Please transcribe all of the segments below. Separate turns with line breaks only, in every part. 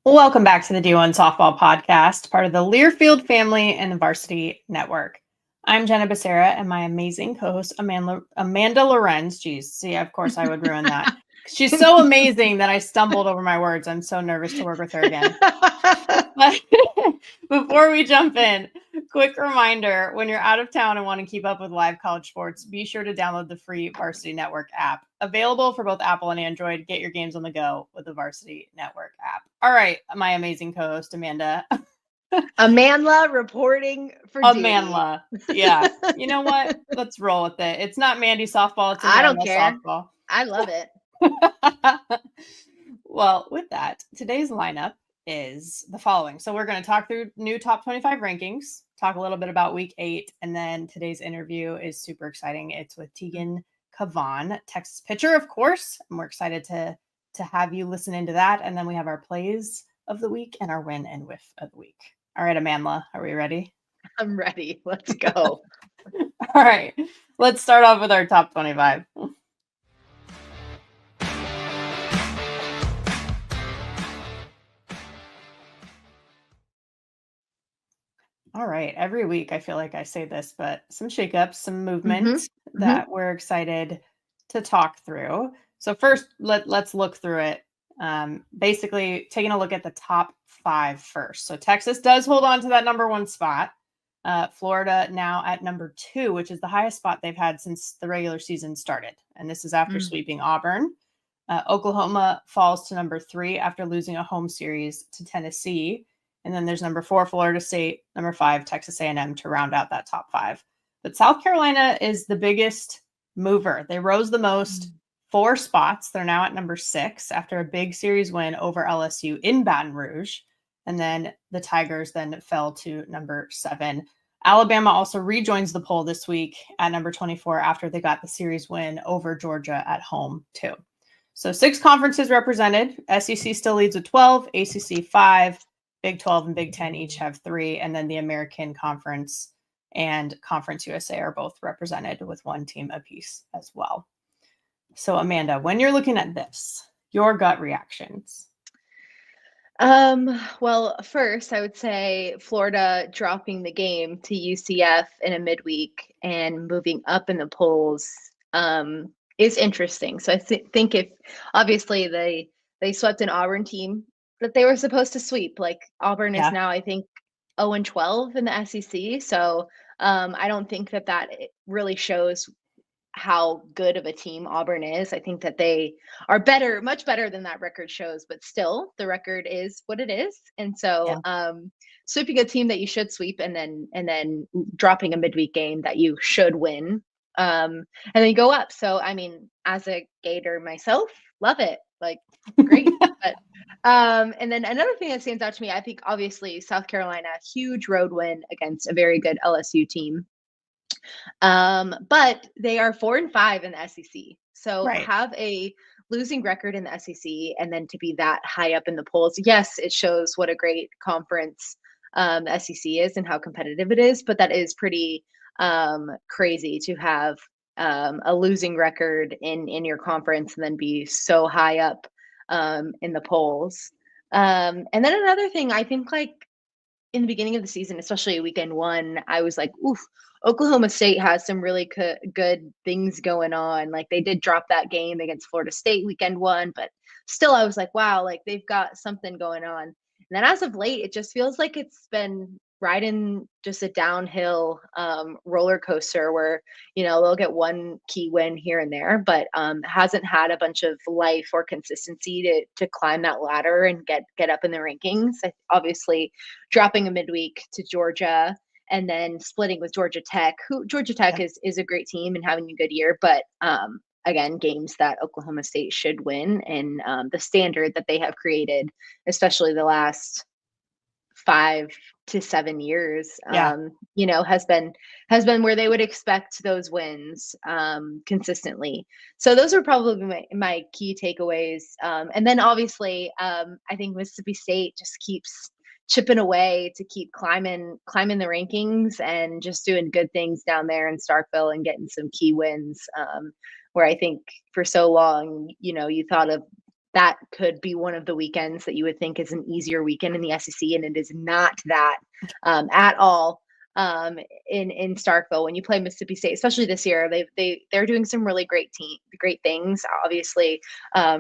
Welcome back to the D1Softball Podcast, part of the Learfield family and the Varsity Network. I'm Jenna Becerra, and my amazing co-host Amanda Lorenz. Geez, see, of course I would ruin that. She's so amazing that I stumbled over my words. I'm so nervous to work with her again. But before we jump in, quick reminder, when you're out of town and want to keep up with live college sports, be sure to download the free Varsity Network app. Available for both Apple and Android. Get your games on the go with the Varsity Network app. All right, my amazing co-host, Amanda.
Amanda reporting for
Amanda. Yeah. You know what? Let's roll with it. It's not Mandy softball. It's
I
Amanda
don't care.
softball.
I love it.
Well, with that, today's lineup is the following. So we're going to talk through new top 25 rankings, talk a little bit about week 8, and then today's interview is super exciting. It's with Teagan Kavan, Texas pitcher, of course. And we're excited to have you listen into that. And then we have our plays of the week and our win and whiff of the week. All right, Amanda, are we ready?
I'm ready. Let's go.
All right, let's start off with our top 25. All right. Every week, I feel like I say this, but some shakeups, some movement that we're excited to talk through. So first, let's look through it. Basically, taking a look at the top 5 first. So Texas does hold on to that number 1 spot. Florida now at number 2, which is the highest spot they've had since the regular season started. And this is after sweeping Auburn. Oklahoma falls to number 3 after losing a home series to Tennessee. And then there's number 4, Florida State, number 5, Texas A&M to round out that top 5. But South Carolina is the biggest mover. They rose the most, 4 spots. They're now at number 6 after a big series win over LSU in Baton Rouge. And then the Tigers then fell to number 7. Alabama also rejoins the poll this week at number 24 after they got the series win over Georgia at home too. So 6 conferences represented. SEC still leads with 12, ACC 5, Big 12 and Big 10 each have 3, and then the American Conference and Conference USA are both represented with 1 team apiece as well. So Amanda, when you're looking at this, your gut reactions?
Well, first I would say Florida dropping the game to UCF in a midweek and moving up in the polls is interesting. So I think if obviously they swept an Auburn team that they were supposed to sweep. Like Auburn is now, I think, 0-12 in the SEC. So I don't think that really shows how good of a team Auburn is. I think that they are better, much better than that record shows, but still the record is what it is. And so sweeping a team that you should sweep and then dropping a midweek game that you should win and then you go up. So I mean, as a Gator myself, love it. Like great. But and then another thing that stands out to me, I think obviously South Carolina, huge road win against a very good LSU team. But they are 4-5 in the SEC. So have a losing record in the SEC and then to be that high up in the polls. Yes, it shows what a great conference the SEC is and how competitive it is, but that is pretty crazy to have a losing record in your conference and then be so high up in the polls. And then another thing, I think like in the beginning of the season, especially weekend 1, I was like, oof, Oklahoma State has some really good things going on. Like they did drop that game against Florida State weekend 1, but still I was like, wow, like they've got something going on. And then as of late, it just feels like it's been riding just a downhill roller coaster where, you know, they'll get one key win here and there, but hasn't had a bunch of life or consistency to climb that ladder and get up in the rankings. Obviously dropping a midweek to Georgia and then splitting with Georgia Tech, who Georgia Tech is a great team and having a good year, but again, games that Oklahoma State should win, and the standard that they have created, especially the last 5 to 7 years, you know, has been where they would expect those wins consistently. So those are probably my key takeaways. And then obviously, I think Mississippi State just keeps chipping away to keep climbing the rankings and just doing good things down there in Starkville and getting some key wins. Where I think for so long, you know, you thought of that could be one of the weekends that you would think is an easier weekend in the SEC, and it is not that at all. In Starkville when you play Mississippi State, especially this year, they're doing some really great things. Obviously,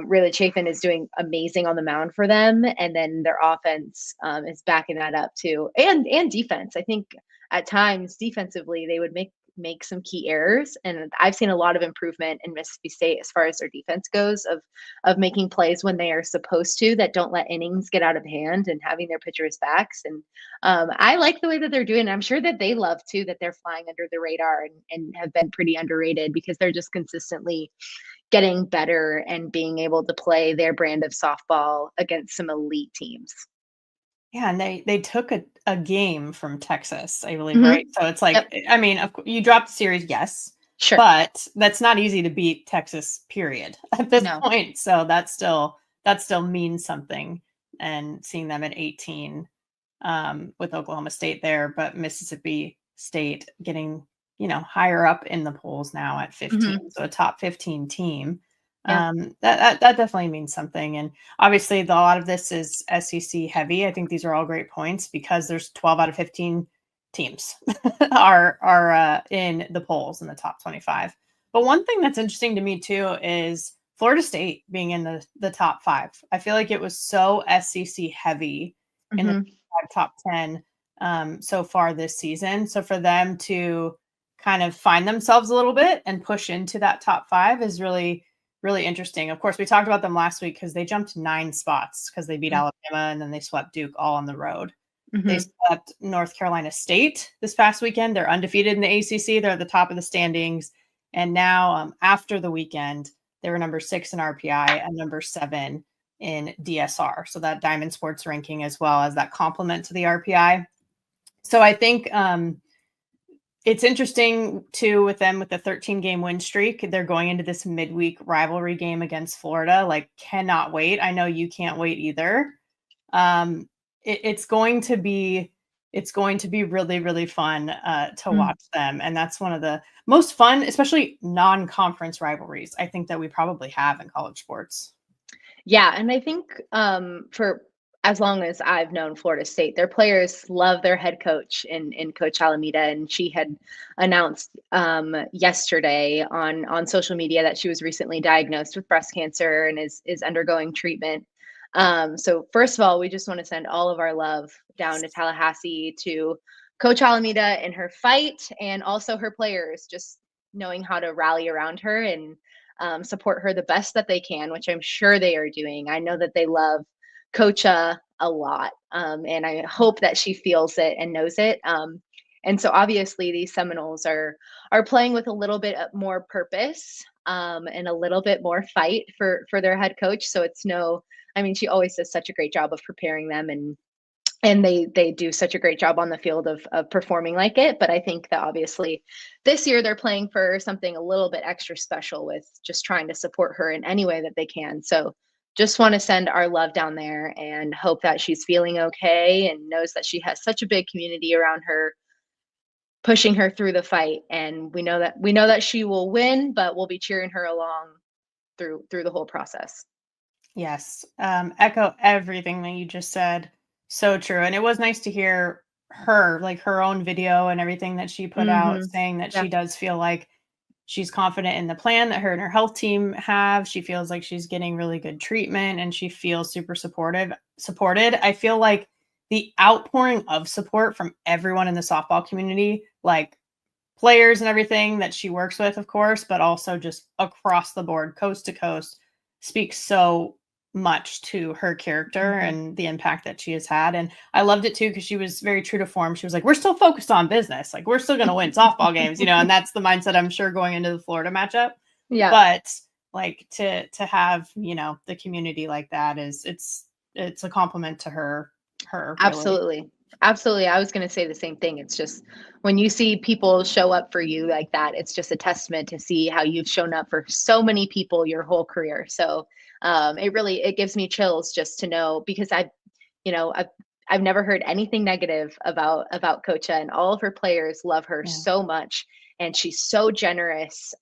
really Chafin is doing amazing on the mound for them, and then their offense is backing that up too, and defense. I think at times defensively they would make some key errors, and I've seen a lot of improvement in Mississippi State as far as their defense goes of making plays when they are supposed to, that don't let innings get out of hand, and having their pitchers' backs. And I like the way that they're doing. I'm sure that they love too that they're flying under the radar and have been pretty underrated, because they're just consistently getting better and being able to play their brand of softball against some elite teams.
Yeah, and they took a game from Texas, I believe, right? So it's like, I mean, you dropped the series, yes,
sure,
but that's not easy to beat Texas, period, at this point. So that still means something. And seeing them at 18 with Oklahoma State there, but Mississippi State getting, higher up in the polls now at 15, so a top 15 team. That definitely means something. And obviously a lot of this is SEC heavy. I think these are all great points because there's 12 out of 15 teams are in the polls in the top 25. But one thing that's interesting to me too is Florida State being in the top 5. I feel like it was so SEC heavy in the top 10 so far this season. So for them to kind of find themselves a little bit and push into that top 5 is really interesting. Of course, we talked about them last week because they jumped 9 spots because they beat Alabama and then they swept Duke all on the road. They swept North Carolina State this past weekend. They're undefeated in the ACC. They're at the top of the standings. And now after the weekend, they were number 6 in RPI and number 7 in DSR. So that Diamond Sports ranking, as well as that complement to the RPI. So I think it's interesting too with them with the 13-game win streak. They're going into this midweek rivalry game against Florida. Like, cannot wait. I know you can't wait either. It's going to be really, really fun to watch them. And that's one of the most fun, especially non-conference rivalries, I think, that we probably have in college sports.
Yeah. And I think for as long as I've known Florida State, their players love their head coach in Coach Alameda. And she had announced yesterday on social media that she was recently diagnosed with breast cancer and is undergoing treatment. So first of all, we just want to send all of our love down to Tallahassee to Coach Alameda in her fight, and also her players, just knowing how to rally around her and support her the best that they can, which I'm sure they are doing. I know that they love Coach a lot, and I hope that she feels it and knows it. And so obviously these Seminoles are playing with a little bit more purpose and a little bit more fight for their head coach. So it's she always does such a great job of preparing them, and they do such a great job on the field of performing like it. But I think that obviously this year they're playing for something a little bit extra special with just trying to support her in any way that they can. So just want to send our love down there and hope that she's feeling okay and knows that she has such a big community around her pushing her through the fight. And we know that she will win, but we'll be cheering her along through the whole process.
Yes. Echo everything that you just said. So true. And it was nice to hear her, like her own video and everything that she put out, saying that she does feel like she's confident in the plan that her and her health team have. She feels like she's getting really good treatment and she feels super supported. I feel like the outpouring of support from everyone in the softball community, like players and everything that she works with, of course, but also just across the board, coast to coast, speaks so much to her character and the impact that she has had. And I loved it too, because she was very true to form. She was like, we're still focused on business. Like, we're still going to win softball games, and that's the mindset, I'm sure, going into the Florida matchup. Yeah. But like to have, the community like that it's a compliment to her.
Absolutely. Really. Absolutely. I was going to say the same thing. It's just when you see people show up for you like that, it's just a testament to see how you've shown up for so many people your whole career. So it gives me chills just to know, because I've never heard anything negative about Coach, and all of her players love her so much, and she's so generous.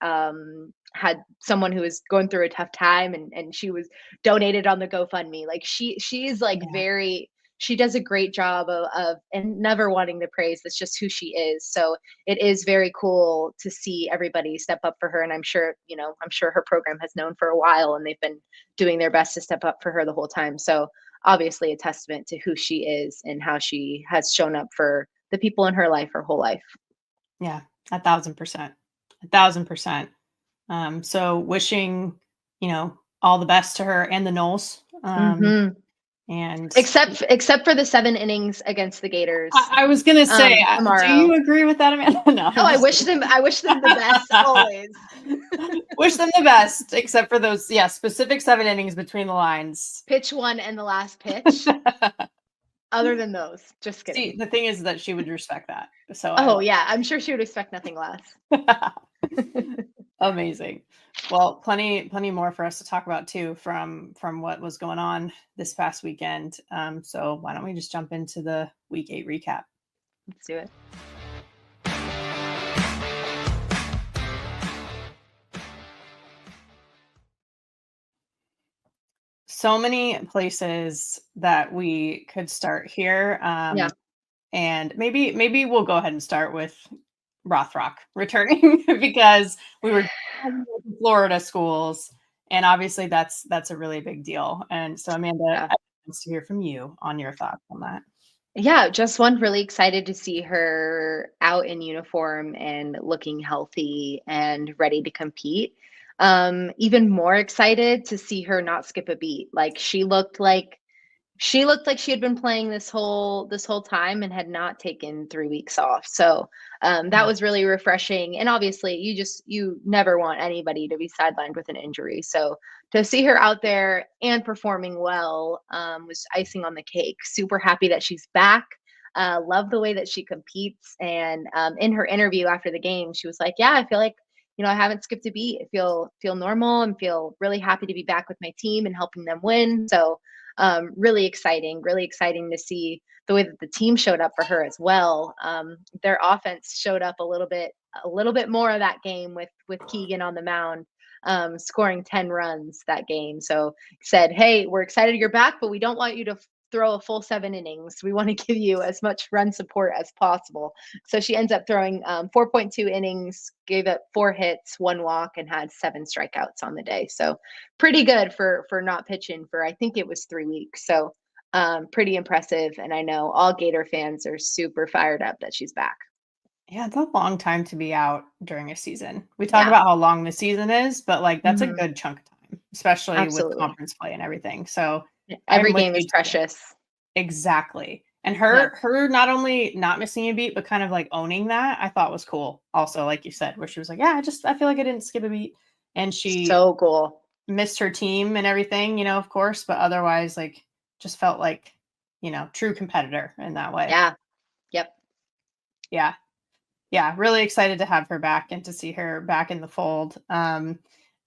had someone who was going through a tough time, and she was donated on the GoFundMe. Like she's like she does a great job of and never wanting the praise. That's just who she is. So it is very cool to see everybody step up for her. And I'm sure her program has known for a while, and they've been doing their best to step up for her the whole time. So obviously a testament to who she is and how she has shown up for the people in her life, her whole life.
Yeah, 1,000%. 1,000%. So wishing, all the best to her and the Noles. And
except for the 7 innings against the Gators.
I was gonna say, do you agree with that, Amanda? No.
I wish them the best always.
Wish them the best, except for those, specific 7 innings between the lines.
Pitch 1 and the last pitch. Other than those, just kidding.
See, the thing is that she would respect that. So
I'm sure she would expect nothing less.
Amazing. Well, plenty more for us to talk about too from what was going on this past weekend. So why don't we just jump into the week 8 recap?
Let's do it.
So many places that we could start here. And maybe we'll go ahead and start with Rothrock returning because we were Florida schools, and obviously that's a really big deal. And so Amanda, I want to hear from you on your thoughts on that.
Yeah, just one, really excited to see her out in uniform and looking healthy and ready to compete. Even more excited to see her not skip a beat. Like she looked like she had been playing this whole time and had not taken 3 weeks off. So that was really refreshing. And obviously you never want anybody to be sidelined with an injury. So to see her out there and performing well was icing on the cake. Super happy that she's back. Love the way that she competes. And in her interview after the game, she was like, yeah, I feel like, I haven't skipped a beat. I feel normal and feel really happy to be back with my team and helping them win. So really exciting to see the way that the team showed up for her as well. Their offense showed up a little bit more of that game with Keegan on the mound, scoring 10 runs that game. So said, hey, we're excited you're back, but we don't want you to throw a full 7 innings. We want to give you as much run support as possible. So she ends up throwing 4.2 innings, gave up 4 hits, 1 walk, and had 7 strikeouts on the day. So pretty good for not pitching for, I think it was 3 weeks. So pretty impressive. And I know all Gator fans are super fired up that she's back.
Yeah, it's a long time to be out during a season. We talk about how long the season is, but like that's a good chunk of time, especially with conference play and everything. So
every game is precious.
Exactly. And her not only not missing a beat, but kind of like owning that, I thought was cool. Also, like you said, where she was like, yeah, I feel like I didn't skip a beat. And she
so cool.
Missed her team and everything, of course, but otherwise like just felt like, true competitor in that way.
Yeah. Yep.
Yeah. Yeah. Really excited to have her back and to see her back in the fold. And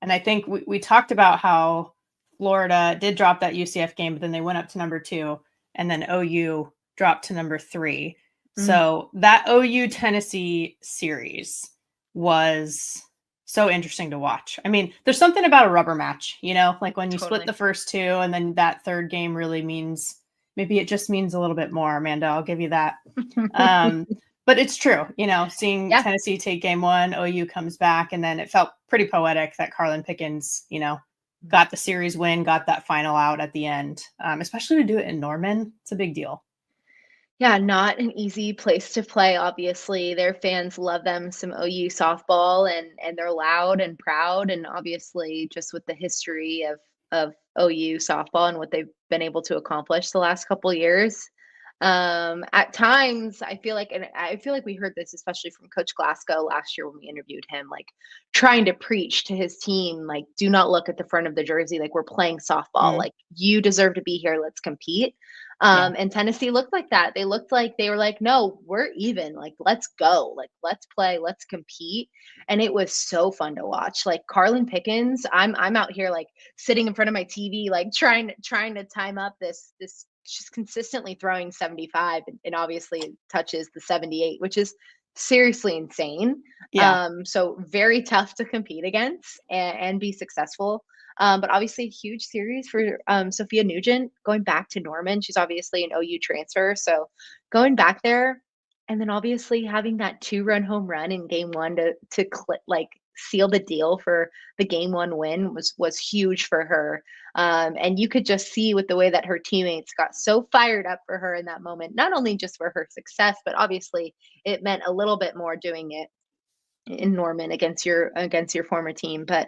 I think we talked about how Florida did drop that UCF game, but then they went up to number 2, and then OU dropped to number 3. So that OU Tennessee series was so interesting to watch. I mean, there's something about a rubber match, like when you split the first 2 and then that third game really means, maybe it just means a little bit more, Amanda, I'll give you that. But it's true, seeing Tennessee take game 1, OU comes back, and then it felt pretty poetic that Carlin Pickens, got the series win, got that final out at the end, especially to do it in Norman. It's a big deal.
Yeah, not an easy place to play, obviously. Their fans love them some OU softball, and they're loud and proud, and obviously just with the history of OU softball and what they've been able to accomplish the last couple of years. At times I feel like we heard this especially from Coach Glasgow last year when we interviewed him, like trying to preach to his team, like, do not look at the front of the jersey, like we're playing softball, like you deserve to be here, let's compete. And Tennessee looked like that. They looked like they were like, no, we're even, like, let's go, like, let's play, let's compete. And it was so fun to watch. Like Carlin Pickens, I'm out here like sitting in front of my TV, like trying to time up this she's consistently throwing 75 and obviously touches the 78, which is seriously insane.
Yeah.
So very tough to compete against and be successful. But obviously a huge series for Sophia Nugent going back to Norman. She's obviously an OU transfer. So going back there and then obviously having that 2-run home run in game one to like seal the deal for the game one win was huge for her. And you could just see with the way that her teammates got so fired up for her in that moment, not only just for her success, but obviously it meant a little bit more doing it in Norman against your former team. But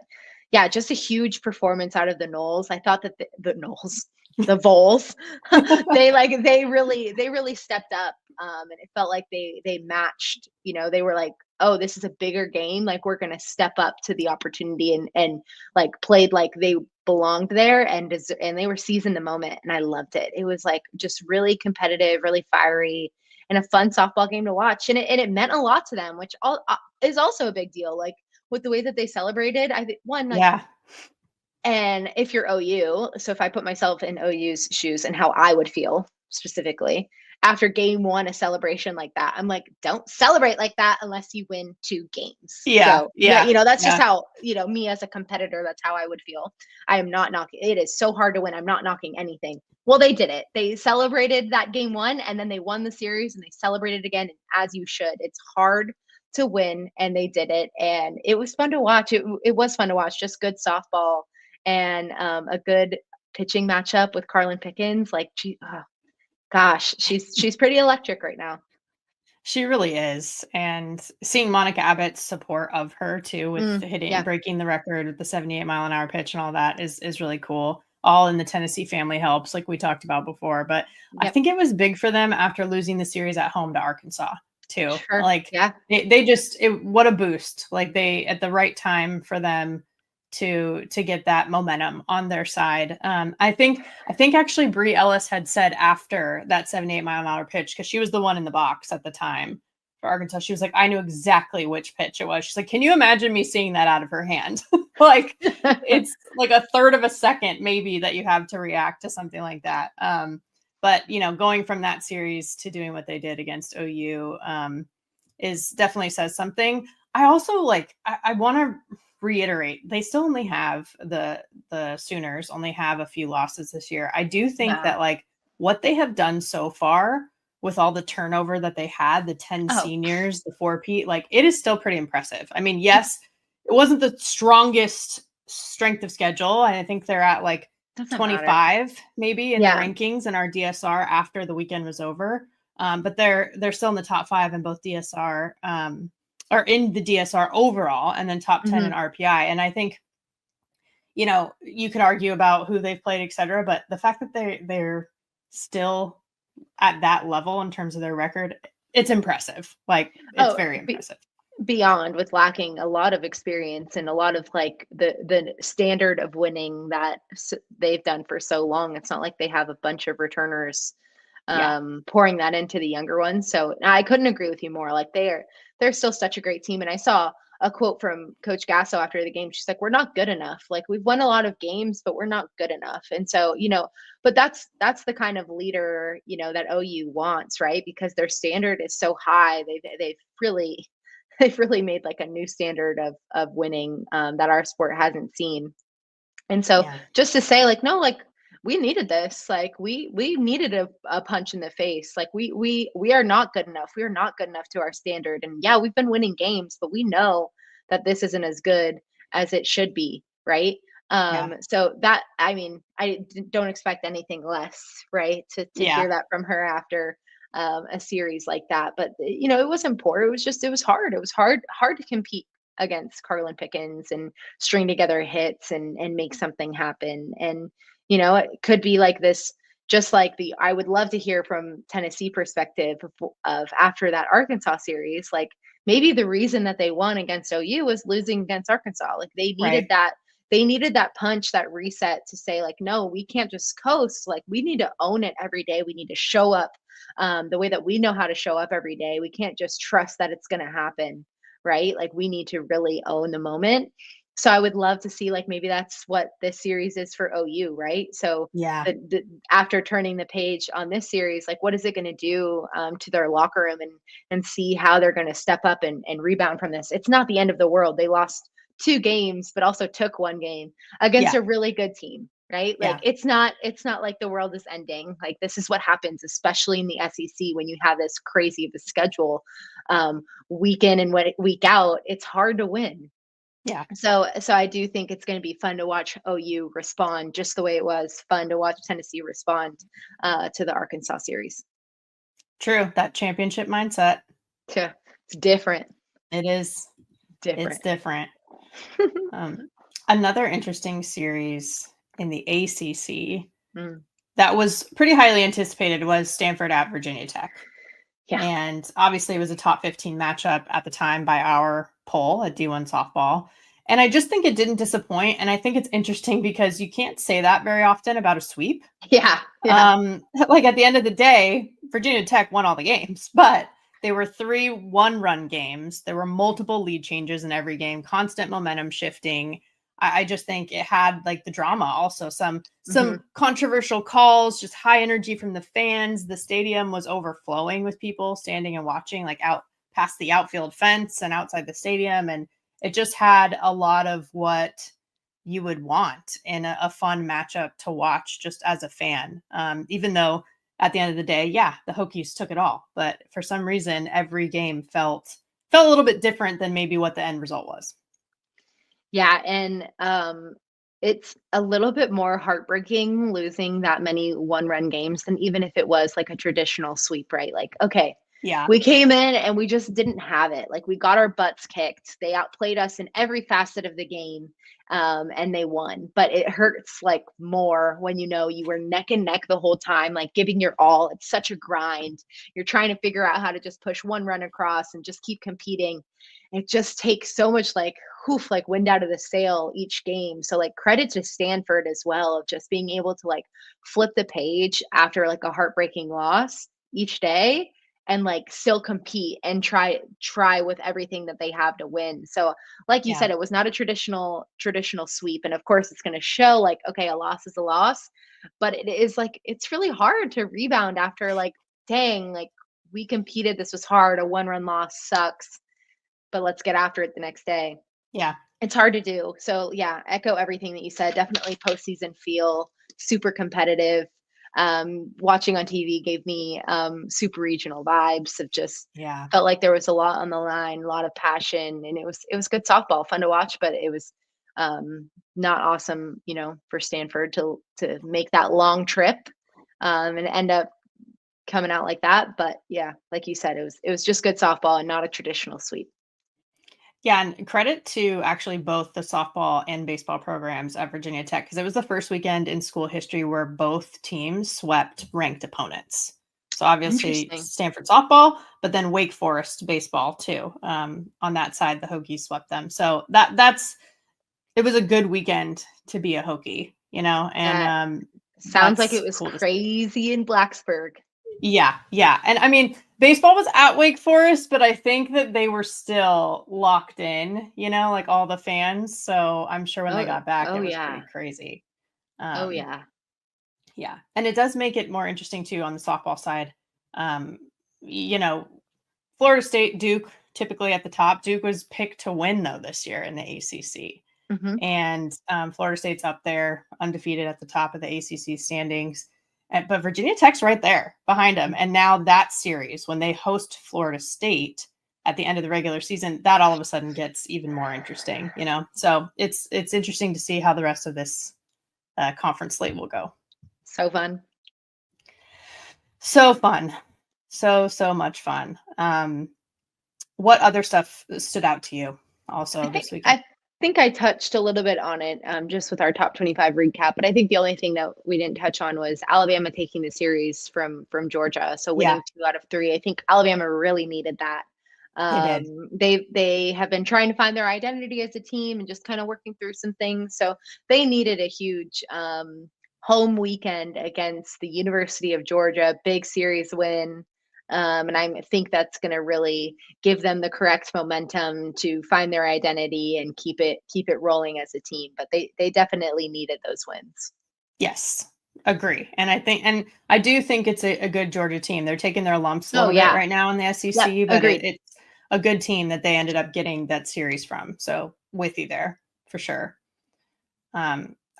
yeah, just a huge performance out of the Noles. I thought that the Noles, the Vols, they really stepped up. And it felt like they matched, they were like, oh, this is a bigger game. Like we're going to step up to the opportunity and like played like they belonged there and they were seizing the moment. And I loved it. It was like just really competitive, really fiery and a fun softball game to watch. And it meant a lot to them, which is also a big deal. Like with the way that they celebrated, I think
Yeah.
And if you're OU, so if I put myself in OU's shoes and how I would feel specifically after game one, a celebration like that, I'm like, don't celebrate like that unless you win 2 games.
Yeah.
So yeah, that's just how, me as a competitor, that's how I would feel. I am not knocking. It is so hard to win. I'm not knocking anything. Well, they did it. They celebrated that game one and then they won the series and they celebrated again as you should. It's hard to win and they did it. And it was fun to watch. It was fun to watch, just good softball and a good pitching matchup with Carlin Pickens. Like she's pretty electric right now.
She really is. And seeing Monica Abbott's support of her too with breaking the record with the 78-mile-an-hour pitch and all that is really cool. All in the Tennessee family helps, like we talked about before. But I think it was big for them after losing the series at home to Arkansas too.
Sure.
Like what a boost. Like they at the right time for them to get that momentum on their side. I think actually Brie Ellis had said after that 78-mile-an-hour pitch, because she was the one in the box at the time for Arkansas, she was like, I knew exactly which pitch it was. She's like, can you imagine me seeing that out of her hand? Like it's like a third of a second maybe that you have to react to something like that. But going from that series to doing what they did against OU is definitely says something. I also I want to reiterate, they still only have the Sooners only have a few losses this year. I do think that what they have done so far with all the turnover that they had, the 10 seniors, the 4P, it is still pretty impressive. I mean, yes, it wasn't the strongest strength of schedule. And I think they're at 25 maybe in the rankings in our DSR after the weekend was over. But they're still in the top 5 in both DSR, or in the DSR overall, and then top 10 in RPI. And I think, you could argue about who they've played, et cetera, but the fact that they're still at that level in terms of their record, it's impressive. It's very impressive.
Beyond, with lacking a lot of experience and a lot of the standard of winning that they've done for so long. It's not like they have a bunch of returners pouring that into the younger ones. So I couldn't agree with you more. They're still such a great team. And I saw a quote from Coach Gasso after the game. She's like, we're not good enough. We've won a lot of games, but we're not good enough. And so, but that's the kind of leader, that OU wants, right? Because their standard is so high. They've really made a new standard of winning that our sport hasn't seen. And so just to say no, we needed this. We needed a punch in the face. We are not good enough. We are not good enough to our standard. And yeah, we've been winning games, but we know that this isn't as good as it should be. Right. So that, I mean, I don't expect anything less, right. To hear that from her after a series like that. But it was important. It was hard. It was hard to compete against Carlin Pickens and string together hits and make something happen. And it could be this, just I would love to hear from Tennessee perspective of after that Arkansas series, maybe the reason that they won against OU was losing against Arkansas. They needed that. They needed that punch, that reset to say no, we can't just coast. We need to own it every day. We need to show up the way that we know how to show up every day. We can't just trust that it's going to happen. Right. We need to really own the moment. So I would love to see, like, maybe that's what this series is for OU, right? So
Yeah.
after turning the page on this series, like, what is it going to do to their locker room, and see how they're going to step up and rebound from this. It's not the end of the world. They lost 2 games, but also took 1 game against a really good team, right? Like,
Yeah.
it's not like the world is ending. Like, this is what happens, especially in the SEC, when you have this crazy of a schedule, week in and week out. It's hard to win.
Yeah.
So I do think it's going to be fun to watch OU respond, just the way it was fun to watch Tennessee respond to the Arkansas series.
True. That championship mindset.
Yeah, it's different.
It is.
Different.
It's different. Another interesting series in the ACC that was pretty highly anticipated was Stanford at Virginia Tech.
Yeah.
And obviously it was a top 15 matchup at the time by our poll at D1Softball. And I just think it didn't disappoint. And I think it's interesting because you can't say that very often about a sweep.
Yeah.
Like, at the end of the day, Virginia Tech won all the games, but they were 3 one-run games. There were multiple lead changes in every game, constant momentum shifting. I just think it had, like, the drama, also some controversial calls, just high energy from the fans. The stadium was overflowing with people standing and watching, like, out past the outfield fence and outside the stadium. And it just had a lot of what you would want in a fun matchup to watch just as a fan. Even though at the end of the day, yeah, the Hokies took it all. But for some reason, every game felt a little bit different than maybe what the end result was.
Yeah, and it's a little bit more heartbreaking losing that many one-run games than even if it was like a traditional sweep, right? Like, okay,
yeah,
we came in and we just didn't have it. Like, we got our butts kicked. They outplayed us in every facet of the game, and they won. But it hurts, like, more when you know you were neck and neck the whole time, like, giving your all. It's such a grind. You're trying to figure out how to just push one run across and just keep competing. It just takes so much, like, wind out of the sail each game. So, like, credit to Stanford as well, of just being able to, like, flip the page after, like, a heartbreaking loss each day, and, like, still compete and try with everything that they have to win. So, like you said, it was not a traditional sweep. And of course it's going to show, like, okay, a loss is a loss, but it is, like, it's really hard to rebound after, like, dang, like, we competed, this was hard, a one-run loss sucks, but let's get after it the next day.
Yeah.
It's hard to do. So yeah, echo everything that you said. Definitely postseason feel, super competitive. Watching on TV gave me super regional vibes of just felt like there was a lot on the line, a lot of passion, and it was good softball, fun to watch, but it was not awesome, for Stanford to make that long trip and end up coming out like that. But yeah, like you said, it was just good softball and not a traditional sweep.
Yeah, and credit to actually both the softball and baseball programs at Virginia Tech, because it was the first weekend in school history where both teams swept ranked opponents. So obviously Stanford softball, but then Wake Forest baseball too. On that side, the Hokies swept them. So it was a good weekend to be a Hokie, and
sounds like it was cool crazy in Blacksburg.
Yeah. And I mean, baseball was at Wake Forest, but I think that they were still locked in, like all the fans. So I'm sure when they got back, it was pretty crazy.
Yeah.
And it does make it more interesting too on the softball side. Florida State, Duke, typically at the top. Duke was picked to win though this year in the ACC. And Florida State's up there undefeated at the top of the ACC standings. But Virginia Tech's right there behind them. And now that series, when they host Florida State at the end of the regular season, that all of a sudden gets even more interesting, So it's interesting to see how the rest of this conference slate will go.
So fun.
So fun. So much fun. What other stuff stood out to you also this weekend?
I think I touched a little bit on it just with our top 25 recap, but I think the only thing that we didn't touch on was Alabama taking the series from Georgia. So winning 2 out of 3. I think Alabama really needed that. They have been trying to find their identity as a team and just kind of working through some things. So they needed a huge home weekend against the University of Georgia, big series win. And I think that's going to really give them the correct momentum to find their identity and keep it rolling as a team. But they definitely needed those wins.
Yes, agree. And I do think it's a good Georgia team. They're taking their lumps a little bit right now in the SEC, but it's a good team that they ended up getting that series from. So with you there for sure.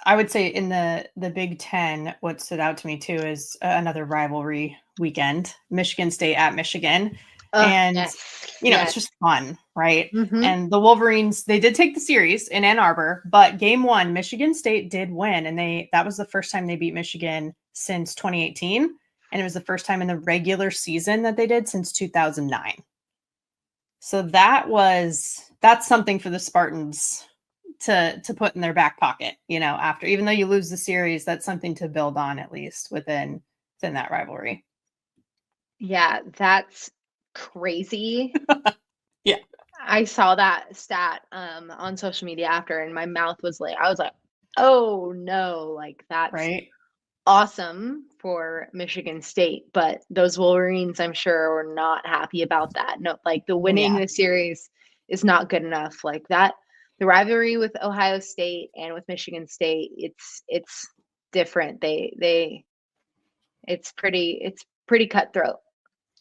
I would say in the Big Ten, what stood out to me too is another rivalry weekend, Michigan State at Michigan. And, it's just fun, right?
Mm-hmm.
And the Wolverines, they did take the series in Ann Arbor, but game 1, Michigan State did win. And that was the first time they beat Michigan since 2018. And it was the first time in the regular season that they did since 2009. So that's something for the Spartans to put in their back pocket, after, even though you lose the series, that's something to build on, at least within that rivalry.
Yeah, that's crazy.
Yeah.
I saw that stat on social media after, and my mouth was like, I was like, oh no, like that's
right.
Awesome for Michigan State, but those Wolverines, I'm sure, were not happy about that. No, like the winning the series is not good enough. Like that, the rivalry with Ohio State and with Michigan State, it's different. It's pretty cutthroat.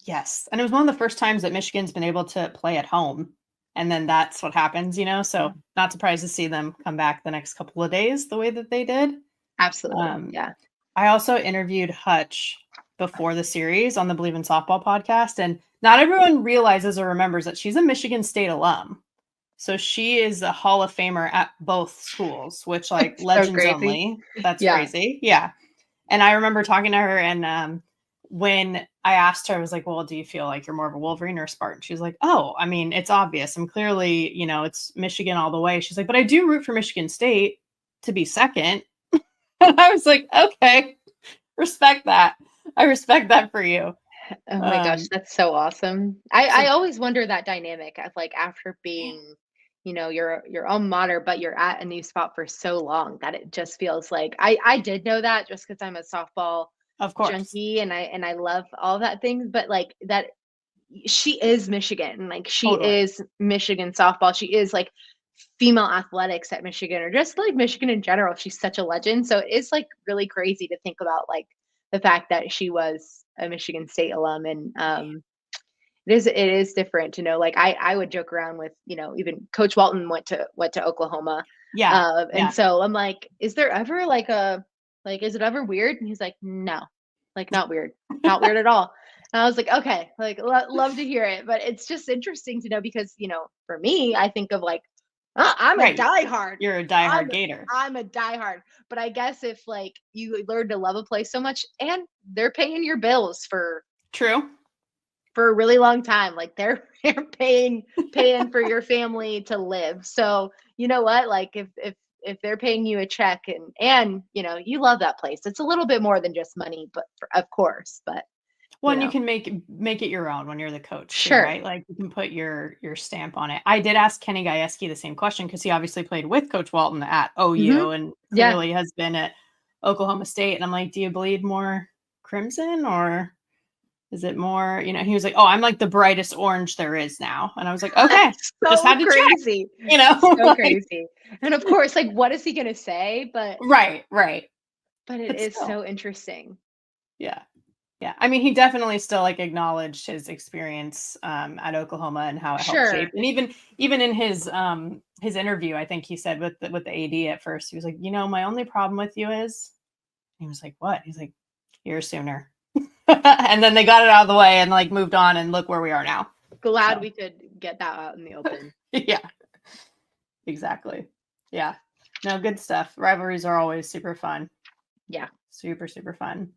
Yes, and it was one of the first times that Michigan's been able to play at home, and then that's what happens, So not surprised to see them come back the next couple of days the way that they did.
Absolutely, yeah.
I also interviewed Hutch before the series on the D1Softball Podcast, and not everyone realizes or remembers that she's a Michigan State alum. So she is a Hall of Famer at both schools, which like legends only. That's crazy. Yeah. And I remember talking to her, and when I asked her, I was like, well, do you feel like you're more of a Wolverine or a Spartan? She was like, oh, I mean, it's obvious. I'm clearly, it's Michigan all the way. She's like, but I do root for Michigan State to be second. And I was like, okay, respect that. I respect that for you.
Oh my gosh, that's so awesome. I always wonder that dynamic of like after being, your alma mater, but you're at a new spot for so long that it just feels like I did know that just because I'm a softball junkie and I love all that things, but like that she is Michigan, like she is Michigan softball. She is like female athletics at Michigan, or just like Michigan in general. She's such a legend. So it's like really crazy to think about like the fact that she was a Michigan State alum. And it is different to know. Like I would joke around with, even Coach Walton went to Oklahoma.
Yeah.
And so I'm like, is there ever is it ever weird? And he's like, no, like not weird at all. And I was like, okay, like love to hear it. But it's just interesting to know because, for me, I think of like, I'm a diehard.
You're a diehard Gator.
I'm a diehard. But I guess if like you learn to love a place so much and they're paying your bills for a really long time, like they're paying for your family to live. So you know what? Like if they're paying you a check and you love that place, it's a little bit more than just money, but of course, but.
Well, you can make it your own when you're the coach, too, right? Like you can put your stamp on it. I did ask Kenny Gajewski the same question because he obviously played with Coach Walton at OU and clearly has been at Oklahoma State. And I'm like, do you bleed more crimson or is it more, he was like, oh, I'm like the brightest orange there is now. And I was like, okay,
so
just had to
crazy,
check,
so crazy. And of course, like, what is he going to say? But
right.
But it is so interesting.
Yeah. Yeah, I mean, he definitely still like acknowledged his experience at Oklahoma and how it helped shape. And even in his interview, I think he said with the AD at first, he was like, my only problem with you is, he was like, what? He's like, you're a Sooner. And then they got it out of the way and like moved on, and look where we are now.
Glad we could get that out in the open.
Yeah, exactly. Yeah, no, good stuff. Rivalries are always super fun.
Yeah,
super fun.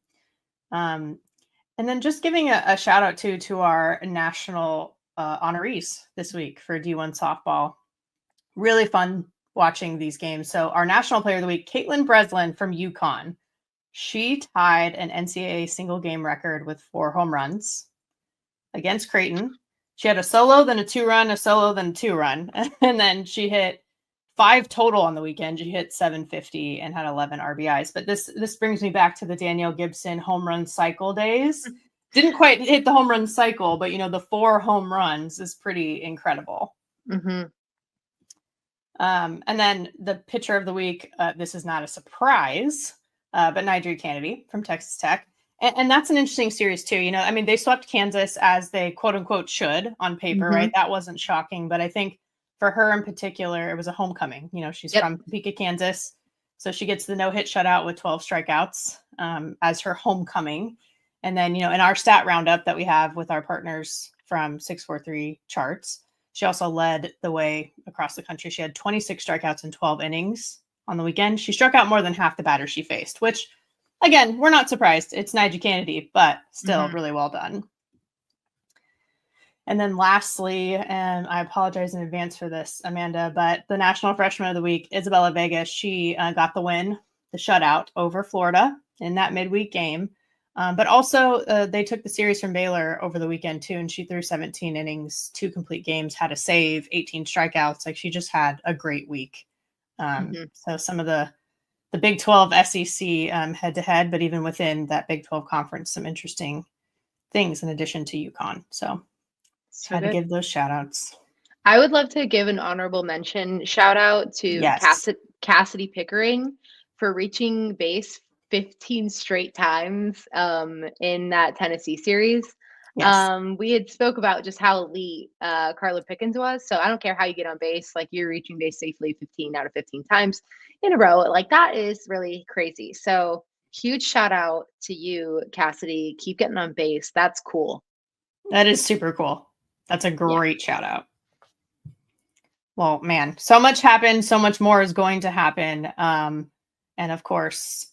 And then just giving a shout out to our national honorees this week for D1Softball. Really fun watching these games. So our national player of the week, Caitlin Breslin from UConn. She tied an NCAA single game record with 4 home runs against Creighton. She had a solo, then a 2-run, a solo, then a 2-run. And then she hit 5 total on the weekend. She hit 750 and had 11 RBIs. But this brings me back to the Danielle Gibson home run cycle days. Didn't quite hit the home run cycle, but the 4 home runs is pretty incredible.
Mm-hmm.
And then the pitcher of the week, this is not a surprise, but Teagan Kavan from Texas Tech. And that's an interesting series too. They swept Kansas as they quote unquote should on paper, right? That wasn't shocking, but I think for her in particular, it was a homecoming. She's from Topeka, Kansas. So she gets the no-hit shutout with 12 strikeouts as her homecoming. And then, in our stat roundup that we have with our partners from 643 Charts, she also led the way across the country. She had 26 strikeouts in 12 innings on the weekend. She struck out more than half the batters she faced, which, again, we're not surprised. It's Teagan Kavan, but still really well done. And then lastly, and I apologize in advance for this, Amanda, but the National Freshman of the Week, Isabella Vega, she got the win, the shutout over Florida in that midweek game. But also they took the series from Baylor over the weekend too, and she threw 17 innings, 2 complete games, had a save, 18 strikeouts. Like, she just had a great week. So some of the Big 12 SEC head-to-head, but even within that Big 12 conference, some interesting things in addition to UConn. So had to give those shout-outs.
I would love to give an honorable mention shout-out to Cassidy Pickering for reaching base 15 straight times in that Tennessee series. Yes. We had spoke about just how elite Carla Pickens was. So I don't care how you get on base, like, you're reaching base safely 15 out of 15 times in a row. Like, that is really crazy. So huge shout out to you, Cassidy. Keep getting on base. That's cool.
That is super cool. That's a great shout out. Well, man, so much happened. So much more is going to happen. And of course,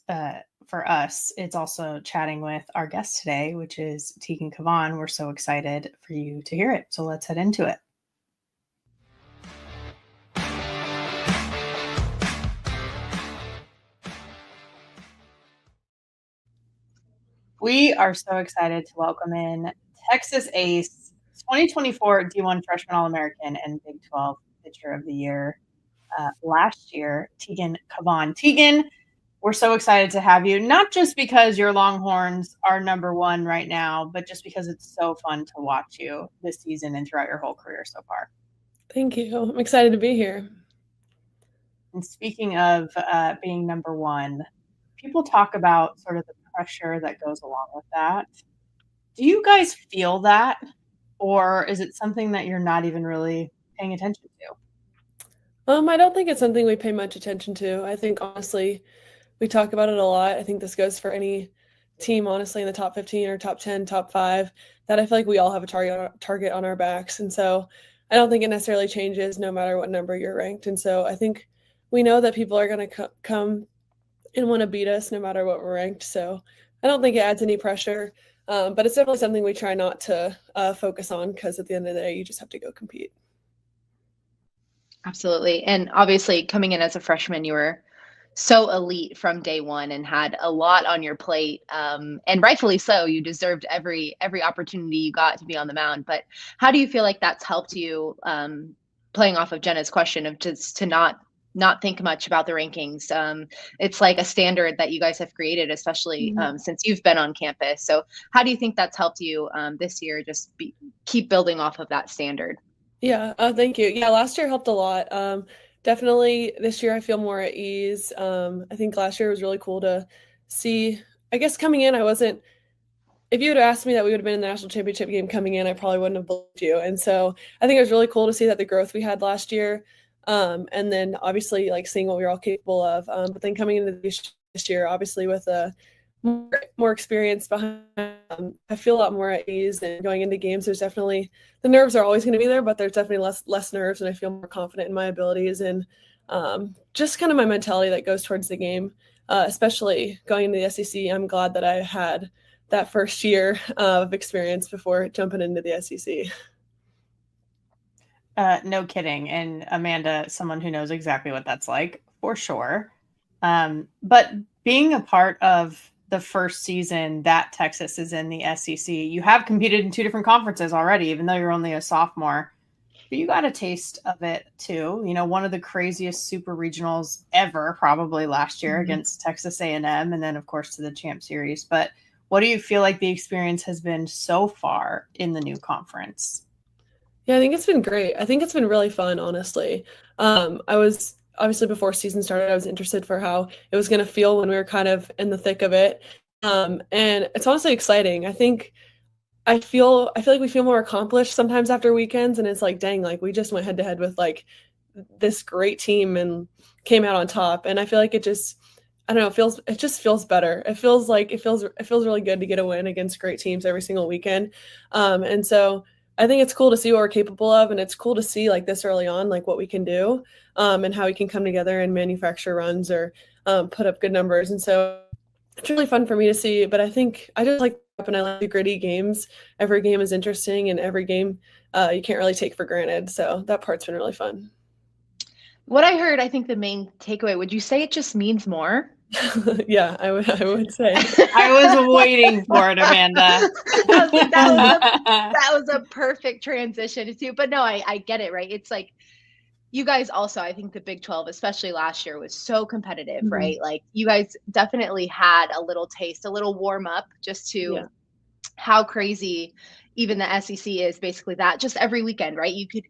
for us, it's also chatting with our guest today, which is Teagan Kavan. We're so excited for you to hear it. So let's head into it. We are so excited to welcome in Texas Ace, 2024 D1 Freshman All-American and Big 12 Pitcher of the Year last year, Teagan Kavan. Teagan, we're so excited to have you, not just because your Longhorns are number 1 right now, but just because it's so fun to watch you this season and throughout your whole career so far.
Thank you. I'm excited to be here.
And speaking of being number 1, people talk about sort of the pressure that goes along with that. Do you guys feel that, or is it something that you're not even really paying attention to?
I don't think it's something we pay much attention to. I think, honestly, we talk about it a lot. I think this goes for any team, honestly, in the top 15 or top 10, top 5, that I feel like we all have a target on our backs. And so I don't think it necessarily changes no matter what number you're ranked. And so I think we know that people are going to come and want to beat us no matter what we're ranked. So I don't think it adds any pressure, but it's definitely something we try not to focus on, because at the end of the day, you just have to go compete.
Absolutely. And obviously, coming in as a freshman, you were so elite from day one and had a lot on your plate, and rightfully so. You deserved every opportunity you got to be on the mound. But how do you feel like that's helped you, playing off of Jenna's question of just to not think much about the rankings? It's like a standard that you guys have created, especially since you've been on campus. So how do you think that's helped you this year, just keep building off of that standard?
Yeah, thank you. Yeah, last year helped a lot. Definitely this year I feel more at ease. I think last year was really cool to see. I guess coming in, if you had asked me that we would have been in the national championship game coming in, I probably wouldn't have believed you. And so I think it was really cool to see that the growth we had last year. And then obviously like seeing what we were all capable of. But then coming into this year, obviously with a more experience behind, I feel a lot more at ease, and going into games, there's definitely, the nerves are always going to be there, but there's definitely less nerves, and I feel more confident in my abilities and just kind of my mentality that goes towards the game, especially going into the SEC. I'm glad that I had that first year of experience before jumping into the SEC.
No kidding. And Amanda, someone who knows exactly what that's like, for sure. But being a part of the first season that Texas is in the SEC, you have competed in 2 different conferences already, even though you're only a sophomore. But you got a taste of it too. You know, one of the craziest super regionals ever, probably last year against Texas A&M, and then of course to the Champ Series. But what do you feel like the experience has been so far in the new conference?
Yeah, I think it's been great. I think it's been really fun, honestly. I was obviously before season started, I was interested for how it was going to feel when we were kind of in the thick of it. And it's honestly exciting. I feel like we feel more accomplished sometimes after weekends, and it's like, dang, like we just went head to head with like this great team and came out on top. And I feel like it just, I don't know, it just feels better. It feels really good to get a win against great teams every single weekend. And so I think it's cool to see what we're capable of, and it's cool to see like this early on, like what we can do, and how we can come together and manufacture runs or put up good numbers. And so it's really fun for me to see, but I think I just like and I like the gritty games. Every game is interesting, and every game you can't really take for granted. So that part's been really fun.
What I heard, I think the main takeaway, would you say it just means more?
Yeah, I would say.
I was waiting for it, Amanda.
that was a perfect transition too. But no, I get it, right? It's like you guys also, I think the Big 12, especially last year, was so competitive, mm-hmm. right? Like you guys definitely had a little taste, a little warm up just to how crazy even the SEC is, basically that just every weekend, right? You could,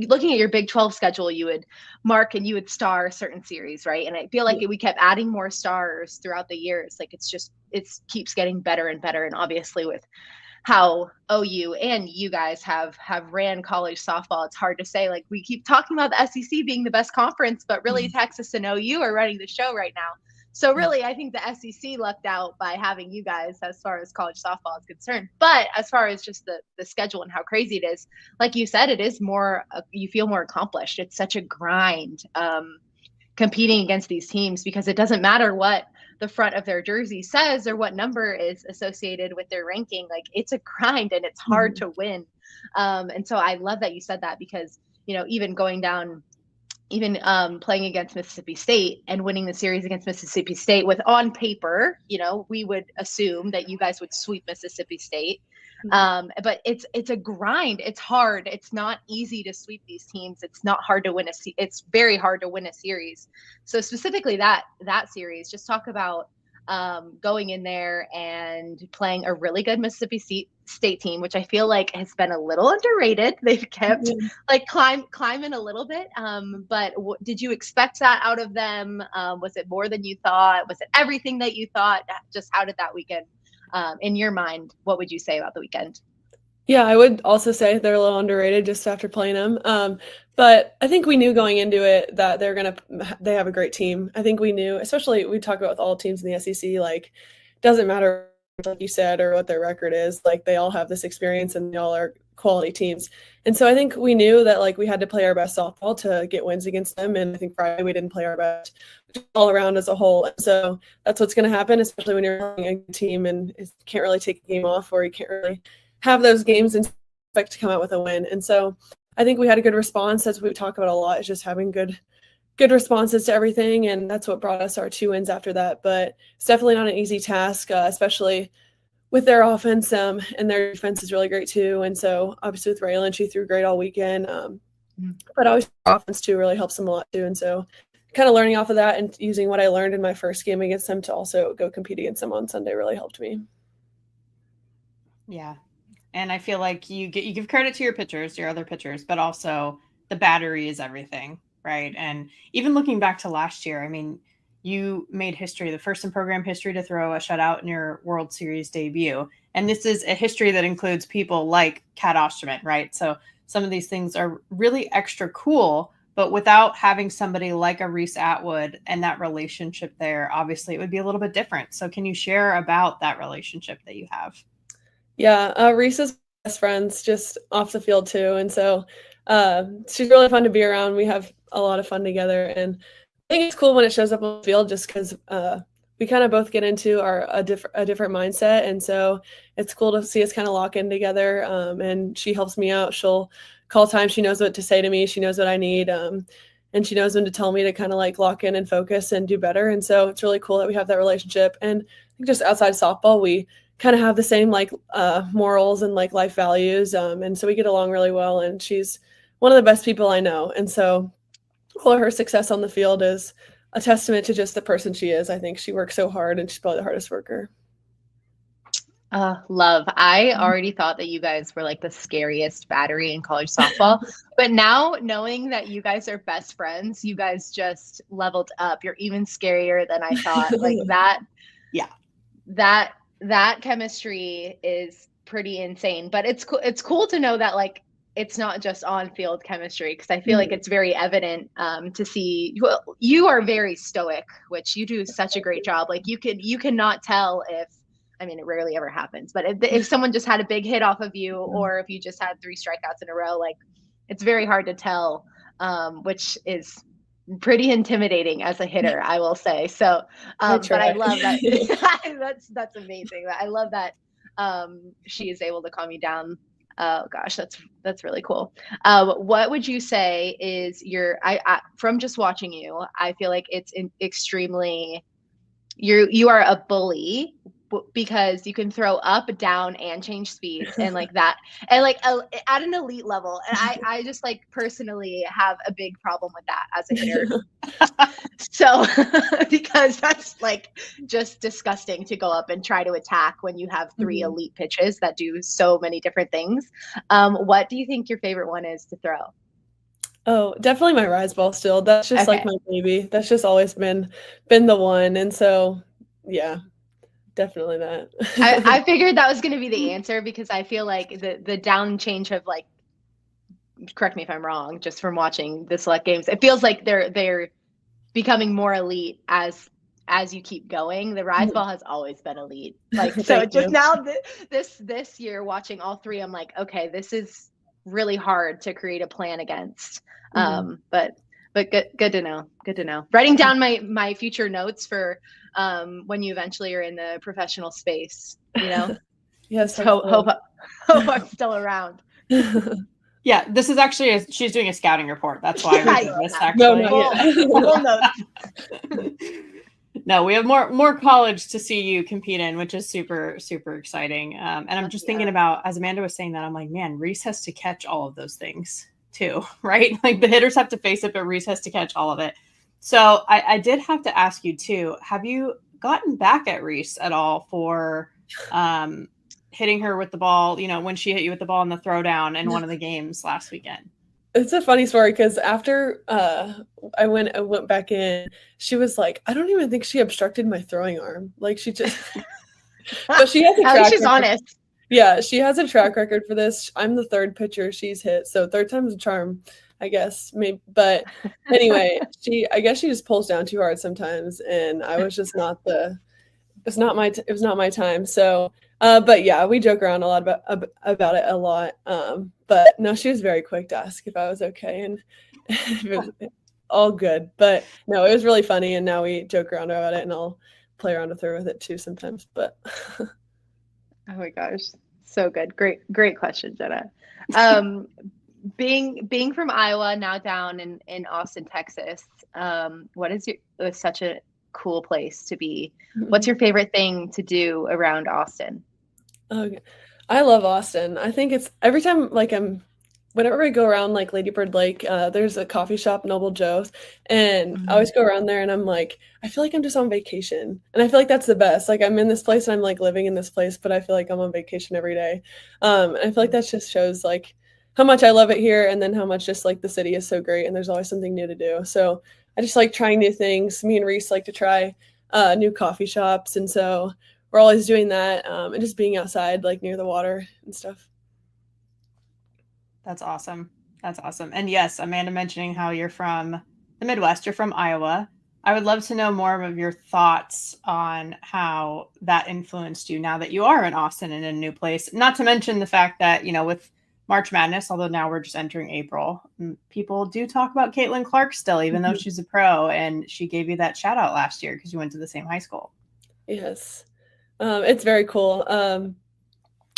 looking at your Big 12 schedule, you would mark and you would star certain series, right? And I feel like we kept adding more stars throughout the years. Like it keeps getting better and better. And obviously with how OU and you guys have ran college softball, it's hard to say, like we keep talking about the SEC being the best conference, but really Texas and OU are running the show right now. So really, I think the SEC lucked out by having you guys as far as college softball is concerned. But as far as just the schedule and how crazy it is, like you said, it is more, you feel more accomplished. It's such a grind competing against these teams, because it doesn't matter what the front of their jersey says or what number is associated with their ranking. Like it's a grind and it's hard to win. And so I love that you said that, because, you know, even going down, even playing against Mississippi State and winning the series against Mississippi State, with on paper, you know, we would assume that you guys would sweep Mississippi State. But it's a grind. It's hard. It's not easy to sweep these teams. It's not hard to win it's very hard to win a series. So specifically that series, just talk about going in there and playing a really good Mississippi State team, which I feel like has been a little underrated. They've kept like climbing a little bit. But did you expect that out of them? Was it more than you thought? Was it everything that you thought? Just how did that weekend, in your mind, what would you say about the weekend?
Yeah, I would also say they're a little underrated just after playing them. But I think we knew going into it that they have a great team. I think we knew, especially we talk about with all teams in the SEC, like doesn't matter, like you said, or what their record is, like they all have this experience and they all are quality teams. And so I think we knew that like we had to play our best softball to get wins against them. And I think Friday we didn't play our best all around as a whole. And so that's what's going to happen, especially when you're playing a team and you can't really take a game off, or you can't really have those games and expect to come out with a win. And so I think we had a good response. That's what we talk about a lot, is just having good responses to everything. And that's what brought us our 2 wins after that. But it's definitely not an easy task, especially with their offense, and their defense is really great too. And so obviously with Raylan, she threw great all weekend. But always offense too really helps them a lot too. And so kind of learning off of that and using what I learned in my first game against them to also go compete against them on Sunday really helped me.
Yeah. And I feel like you give credit to your pitchers, your other pitchers, but also the battery is everything, right? And even looking back to last year, I mean, you made history, the first in program history to throw a shutout in your World Series debut. And this is a history that includes people like Kat Osterman, right? So some of these things are really extra cool, but without having somebody like a Reese Atwood and that relationship there, obviously it would be a little bit different. So can you share about that relationship that you have?
Yeah, Reese is best friends just off the field too. And so she's really fun to be around. We have a lot of fun together. And I think it's cool when it shows up on the field, just because we kind of both get into a different mindset. And so it's cool to see us kind of lock in together. And she helps me out. She'll call time. She knows what to say to me. She knows what I need. And she knows when to tell me to kind of like lock in and focus and do better. And so it's really cool that we have that relationship. And I think just outside of softball, we kind of have the same like morals and like life values. And so we get along really well, and she's one of the best people I know. And so all of her success on the field is a testament to just the person she is. I think she works so hard, and she's probably the hardest worker.
Love. I already thought that you guys were like the scariest battery in college softball, but now knowing that you guys are best friends, you guys just leveled up. You're even scarier than I thought. Like that.
Yeah.
That chemistry is pretty insane, but it's cool to know that like it's not just on field chemistry, because I feel like it's very evident to see. Well, you are very stoic, which you do such a great job. Like you cannot tell if, I mean, it rarely ever happens, but if someone just had a big hit off of you, or if you just had 3 strikeouts in a row, like it's very hard to tell, which is pretty intimidating as a hitter, I will say. So, but I love that. That's amazing. I love that she is able to calm you down. Oh gosh, that's really cool. What would you say is I from just watching you, I feel like it's extremely, you are a bully, because you can throw up, down, and change speeds, and like that, and like at an elite level. And I just like personally have a big problem with that as a hitter. So because that's like just disgusting to go up and try to attack when you have 3 elite pitches that do so many different things. What do you think your favorite one is to throw?
Oh, definitely my rise ball still. That's just like my baby. That's just always been the one. And so, yeah. Definitely that.
I figured that was going to be the answer, because I feel like the down change of, like, correct me if I'm wrong, just from watching the select games, it feels like they're becoming more elite as you keep going. The rise ball has always been elite. Like, so just now this year watching all 3, I'm like, okay, this is really hard to create a plan against. But good to know. Good to know. Writing down my future notes for when you eventually are in the professional space, you know.
Yes.
Hope I'm still around.
Yeah, this is actually she's doing a scouting report. That's why I was this actually. No, we have more college to see you compete in, which is super, super exciting. And I'm just thinking about, as Amanda was saying that, I'm like, man, Reese has to catch all of those things too, right? Like the hitters have to face it, but Reese has to catch all of it. So I did have to ask you too, have you gotten back at Reese at all for hitting her with the ball, you know, when she hit you with the ball in the throwdown in one of the games last weekend?
It's a funny story, because after I went back in, she was like, I don't even think she obstructed my throwing arm. Like, she just but she has a track
she's
record.
Honest.
Yeah, she has a track record for this. I'm the 3rd pitcher she's hit, so 3rd time's a charm, I guess. Maybe, but anyway, I guess she just pulls down too hard sometimes, and I was just not it was not my time. So but yeah, we joke around a lot about it a lot. But no, she was very quick to ask if I was okay, and it was all good. But no, it was really funny, and now we joke around about it, and I'll play around with her with it too sometimes. But
oh my gosh, so good. Great question, Jenna. Being from Iowa, now down in Austin, Texas, it's such a cool place to be. What's your favorite thing to do around Austin?
Okay. I love Austin. I think it's every time, like, whenever I go around like Lady Bird Lake, there's a coffee shop, Noble Joe's, and I always go around there and I'm like, I feel like I'm just on vacation. And I feel like that's the best. Like, I'm in this place and I'm like living in this place, but I feel like I'm on vacation every day. And I feel like that just shows like how much I love it here, and then how much just like the city is so great and there's always something new to do. So I just like trying new things. Me and Reese like to try new coffee shops, and so we're always doing that, and just being outside, like near the water and stuff.
That's awesome. That's awesome. And yes, Amanda mentioning how you're from the Midwest, you're from Iowa. I would love to know more of your thoughts on how that influenced you now that you are in Austin and in a new place. Not to mention the fact that, you know, with March Madness, although now we're just entering April, people do talk about Caitlin Clark still, even though she's a pro, and she gave you that shout out last year because you went to the same high school.
Yes. It's very cool. I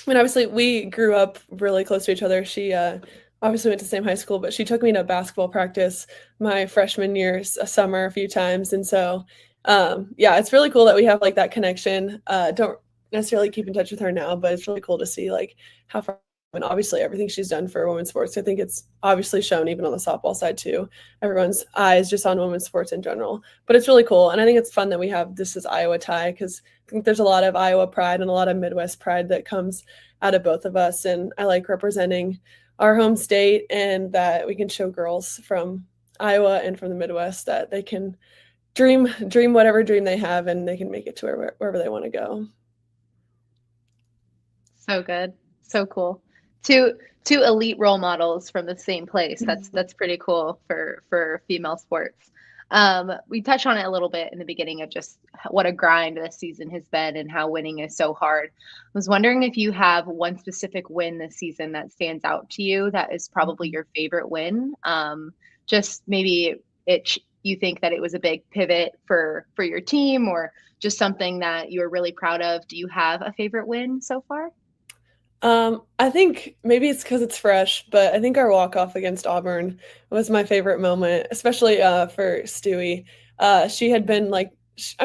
mean, obviously we grew up really close to each other. She obviously went to the same high school, but she took me to basketball practice my freshman year, summer, a few times. And so, yeah, it's really cool that we have like that connection. Don't necessarily keep in touch with her now, but it's really cool to see like how far And obviously everything she's done for women's sports, I think it's obviously shown even on the softball side too. Everyone's eyes just on women's sports in general, but it's really cool. And I think it's fun that we have this as Iowa tie, because I think there's a lot of Iowa pride and a lot of Midwest pride that comes out of both of us. And I like representing our home state, and that we can show girls from Iowa and from the Midwest that they can dream whatever dream they have, and they can make it to wherever they want to go.
So good. So cool. Two elite role models from the same place. That's pretty cool for female sports. We touched on it a little bit in the beginning of just what a grind this season has been and how winning is so hard. I was wondering if you have one specific win this season that stands out to you that is probably your favorite win. Just maybe you think that it was a big pivot for your team, or just something that you're really proud of. Do you have a favorite win so far?
I think maybe it's because it's fresh, but I think our walk-off against Auburn was my favorite moment, especially for Stewie. She had been I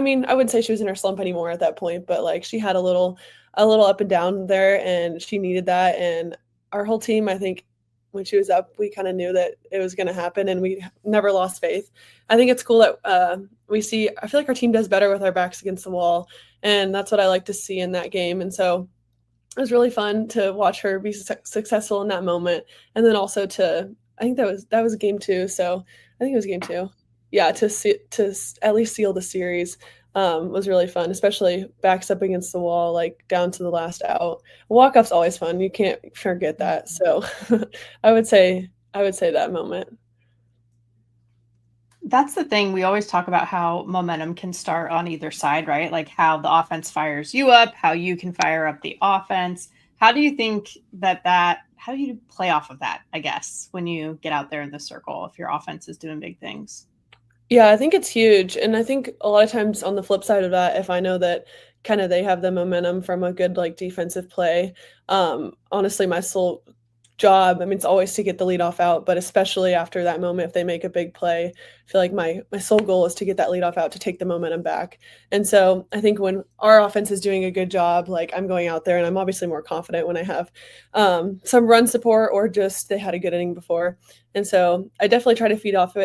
wouldn't say she was in her slump anymore at that point, but she had a little up and down there, and she needed that. And our whole team, I think, when she was up, we kind of knew that it was going to happen, and we never lost faith. I think it's cool that I feel like our team does better with our backs against the wall, and that's what I like to see in that game. And so it was really fun to watch her be successful in that moment. And then also I think that was game 2. So I think it was game 2. Yeah. To at least seal the series was really fun, especially backs up against the wall, down to the last out. Walk-off's always fun. You can't forget that. So I would say that moment.
That's the thing. We always talk about how momentum can start on either side, right? Like how the offense fires you up, how you can fire up the offense. How do you think how do you play off of that, I guess, when you get out there in the circle, if your offense is doing big things?
Yeah, I think it's huge. And I think a lot of times on the flip side of that, if I know that kind of they have the momentum from a good defensive play, honestly, my sole job, it's always to get the leadoff out, but especially after that moment, if they make a big play, I feel like my sole goal is to get that leadoff out to take the momentum back. And so I think when our offense is doing a good job, I'm going out there, and I'm obviously more confident when I have some run support, or just they had a good inning before. And so I definitely try to feed off of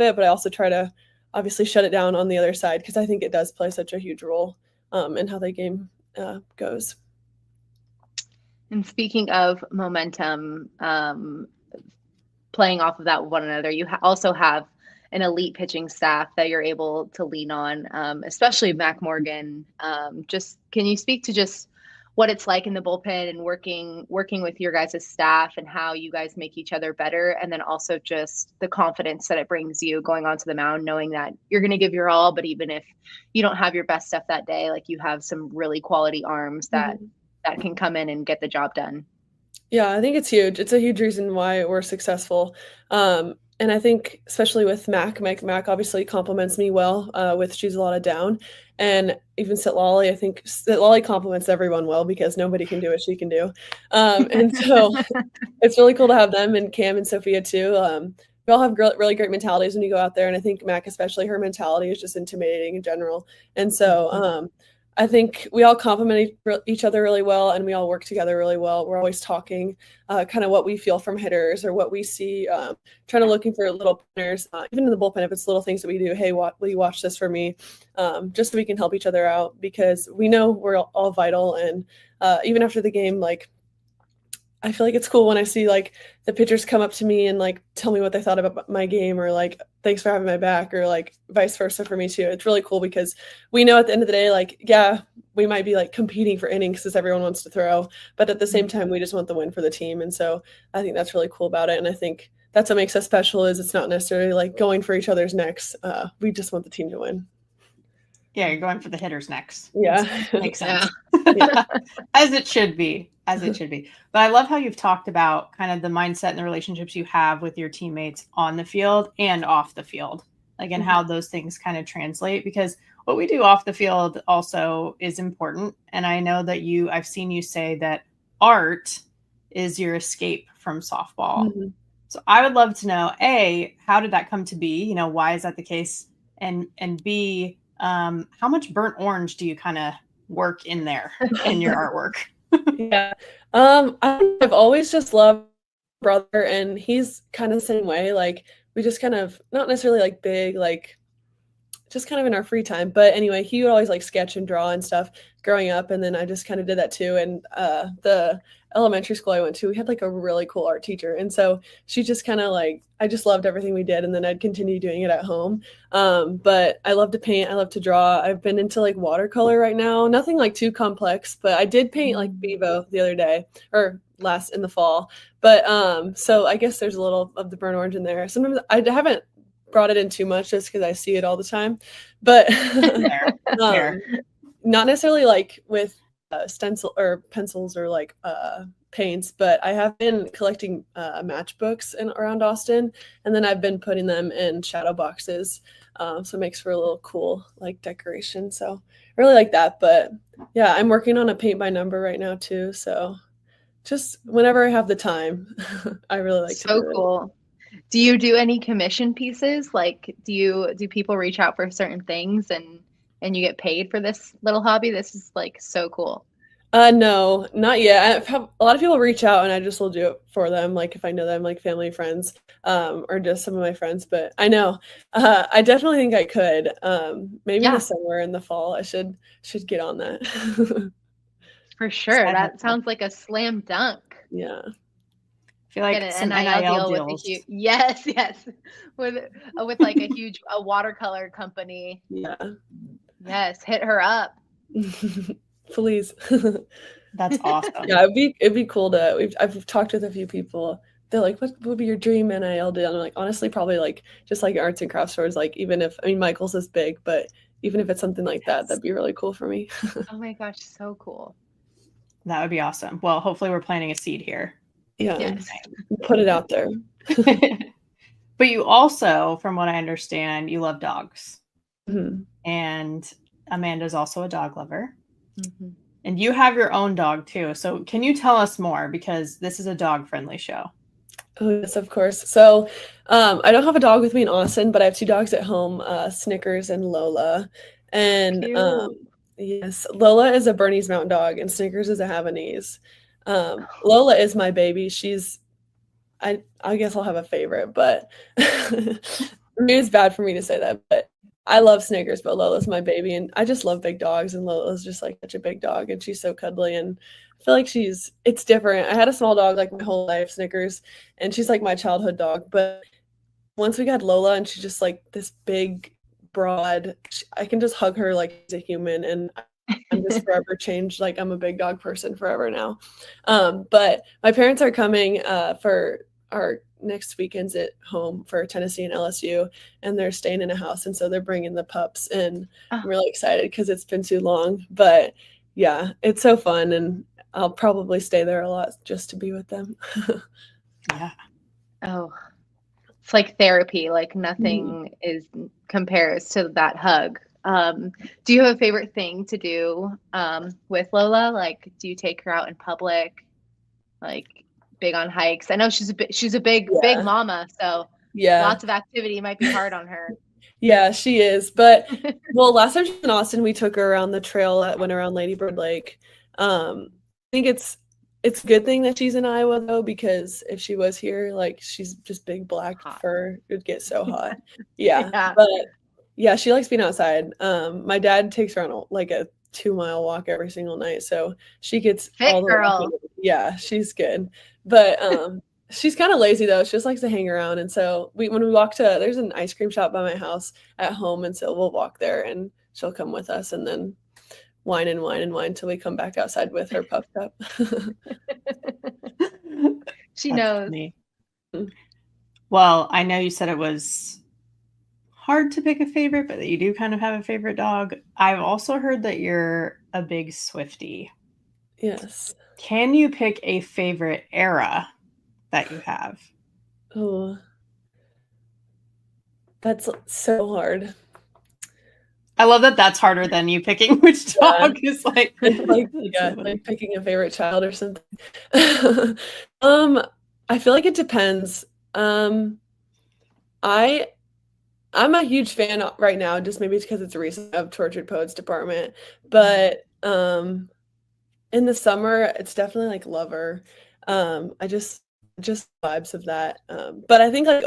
it, but I also try to obviously shut it down on the other side, because I think it does play such a huge role in how the game goes.
And speaking of momentum, playing off of that with one another, you also have an elite pitching staff that you're able to lean on, especially Mac Morgan. Just can you speak to just what it's like in the bullpen and working with your guys' staff, and how you guys make each other better, and then also just the confidence that it brings you going onto the mound, knowing that you're going to give your all, but even if you don't have your best stuff that day, you have some really quality arms that can come in and get the job done.
Yeah, I think it's huge. It's a huge reason why we're successful. And I think especially with Mac obviously compliments me well with she's a lot of down. And even Sitlali, I think Sitlali compliments everyone well, because nobody can do what she can do. And so it's really cool to have them, and Cam and Sophia too. We all have really great mentalities when you go out there. And I think Mac, especially, her mentality is just intimidating in general. And so I think we all complement each other really well, and we all work together really well. We're always talking kind of what we feel from hitters, or what we see, trying to looking for little pointers, even in the bullpen, if it's little things that we do. Hey, will you watch this for me? Just so we can help each other out, because we know we're all vital. And even after the game, I feel like it's cool when I see the pitchers come up to me and tell me what they thought about my game, or thanks for having my back, or vice versa for me too. It's really cool, because we know at the end of the day, yeah, we might be competing for innings because everyone wants to throw, but at the same time, we just want the win for the team. And so I think that's really cool about it. And I think that's what makes us special, is it's not necessarily going for each other's necks. We just want the team to win.
Yeah, you're going for the hitter's necks.
Yeah.
Makes sense. Yeah. As it should be. But I love how you've talked about kind of the mindset and the relationships you have with your teammates on the field and off the field, and how those things kind of translate, because what we do off the field also is important. And I know that I've seen you say that art is your escape from softball. Mm-hmm. So I would love to know, A, how did that come to be? Why is that the case? And B, how much burnt orange do you kind of work in there in your artwork?
Yeah. I've always just loved brother, and he's kind of the same way. Like we just kind of not necessarily like big, like just kind of in our free time. But anyway, he would always like sketch and draw and stuff growing up. And then I just kind of did that too. And the elementary school I went to, we had like a really cool art teacher. And so she just kind of like, I just loved everything we did. And then I'd continue doing it at home. But I love to paint. I love to draw. I've been into like watercolor right now. Nothing like too complex, but I did paint like Bevo the other day or last in the fall. But so I guess there's a little of the burnt orange in there. Sometimes I haven't brought it in too much just because I see it all the time, but not necessarily like with stencil or pencils or like paints, but I have been collecting matchbooks around Austin, and then I've been putting them in shadow boxes, so it makes for a little cool like decoration. So I really like that. But yeah, I'm working on a paint by number right now too, so just whenever I have the time. I really like
so
to do
cool. Do you do any commission pieces? Like, do people reach out for certain things and you get paid for this little hobby? This is like so cool.
No, not yet. A lot of people reach out and I just will do it for them. Like if I know them, like family, friends, or just some of my friends. But I know, I definitely think I could. Maybe in the summer, in the fall, I should get on that.
For sure. That sounds like a slam dunk.
Yeah.
I feel like
some NIL deal with yes, with like a watercolor company.
Yeah.
Yes, hit her up.
Please.
That's awesome.
Yeah, it'd be cool to. I've talked with a few people. They're like, "What would be your dream NIL deal?" And I'm like, honestly, probably like just like arts and crafts stores. Like even if Michael's is big, but even if it's something like that, that'd be really cool for me.
Oh my gosh, so cool.
That would be awesome. Well, hopefully we're planting a seed here.
Yeah, yes. Put it out there.
But you also, from what I understand, you love dogs.
Mm-hmm.
And Amanda's also a dog lover. Mm-hmm. And you have your own dog too. So can you tell us more? Because this is a dog-friendly show.
Oh, yes, of course. So I don't have a dog with me in Austin, but I have two dogs at home, Snickers and Lola. And yes, Lola is a Bernese Mountain Dog and Snickers is a Havanese. Lola is my baby. I guess I'll have a favorite, but it's bad for me to say that, but I love Snickers, but Lola's my baby, and I just love big dogs, and Lola's just like such a big dog, and she's so cuddly, and I feel like it's different. I had a small dog like my whole life, Snickers, and she's like my childhood dog, but once we got Lola, and she's just like this big, broad, I can just hug her like she's a human, and I'm just forever changed. Like I'm a big dog person forever now. But my parents are coming for our next weekends at home for Tennessee and LSU, and they're staying in a house, and so they're bringing the pups, and I'm really excited because it's been too long. But yeah, it's so fun, and I'll probably stay there a lot just to be with them.
Yeah.
Oh, it's like therapy. Like nothing compares to that hug. Do you have a favorite thing to do with Lola? Like, do you take her out in public? Like, big on hikes? I know she's a big mama, so lots of activity might be hard on her.
Yeah, she is. But well, last time she was in Austin, we took her around the trail that went around Lady Bird Lake. I think it's a good thing that she's in Iowa though, because if she was here, like she's just big black fur, it would get so hot. Yeah. But yeah, she likes being outside. My dad takes her on like a 2-mile walk every single night, so she gets all the
girl.
Yeah, she's good. But she's kind of lazy though. She just likes to hang around, and so when we walk there's an ice cream shop by my house at home, and so we'll walk there, and she'll come with us, and then whine until we come back outside with her puffed up.
She knows.
Funny. Well, I know you said it was hard to pick a favorite, but that you do kind of have a favorite dog. I've also heard that you're a big Swiftie.
Yes.
Can you pick a favorite era that you have?
Oh, that's so hard.
I love that that's harder than you picking which dog is like.
Like picking a favorite child or something. I feel like it depends. I'm a huge fan right now, just maybe because it's recent, of Tortured Poets Department, but in the summer, it's definitely like Lover. I just vibes of that. But I think like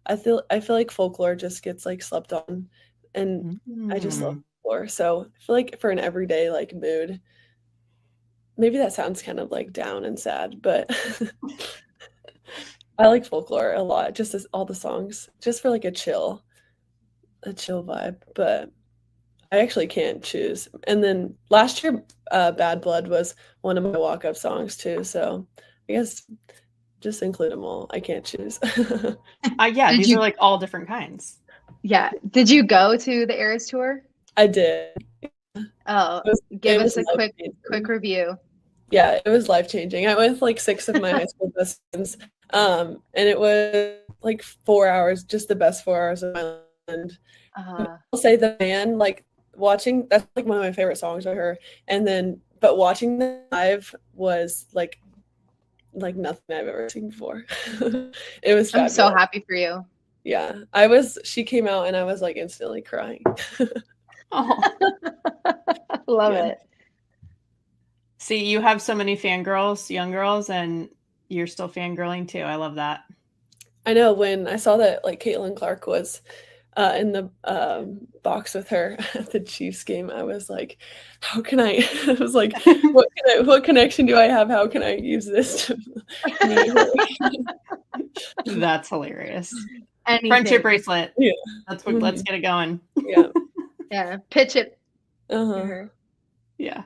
I feel like Folklore just gets like slept on, and I just love Folklore. So I feel like for an everyday like mood, maybe that sounds kind of like down and sad, but I like Folklore a lot. Just as all the songs, just for like a chill vibe. But I actually can't choose. And then last year, Bad Blood was one of my walk-up songs too. So I guess just include them all. I can't choose.
Yeah, these are like all different kinds.
Yeah. Did you go to the Eras tour?
I did.
Oh, give us a quick review.
Yeah, it was life-changing. I went with like 6 of my high school best friends. And it was like 4 hours, just the best 4 hours of my life. And I'll say the band, like, watching, that's like one of my favorite songs by her, but watching them live was like nothing I've ever seen before. It was fabulous.
I'm so happy for you.
Yeah, she came out and I was like instantly crying.
Oh, love it.
See, you have so many fangirls, young girls, and you're still fangirling too. I love that.
I know, when I saw that like Caitlin Clark was in the box with her at the Chiefs game, I was like, how can I was like, what connection do I have? How can I use this to meet her?
That's hilarious.
Anything.
Friendship bracelet.
Yeah.
That's what let's get it going.
Yeah. Pitch it.
Yeah.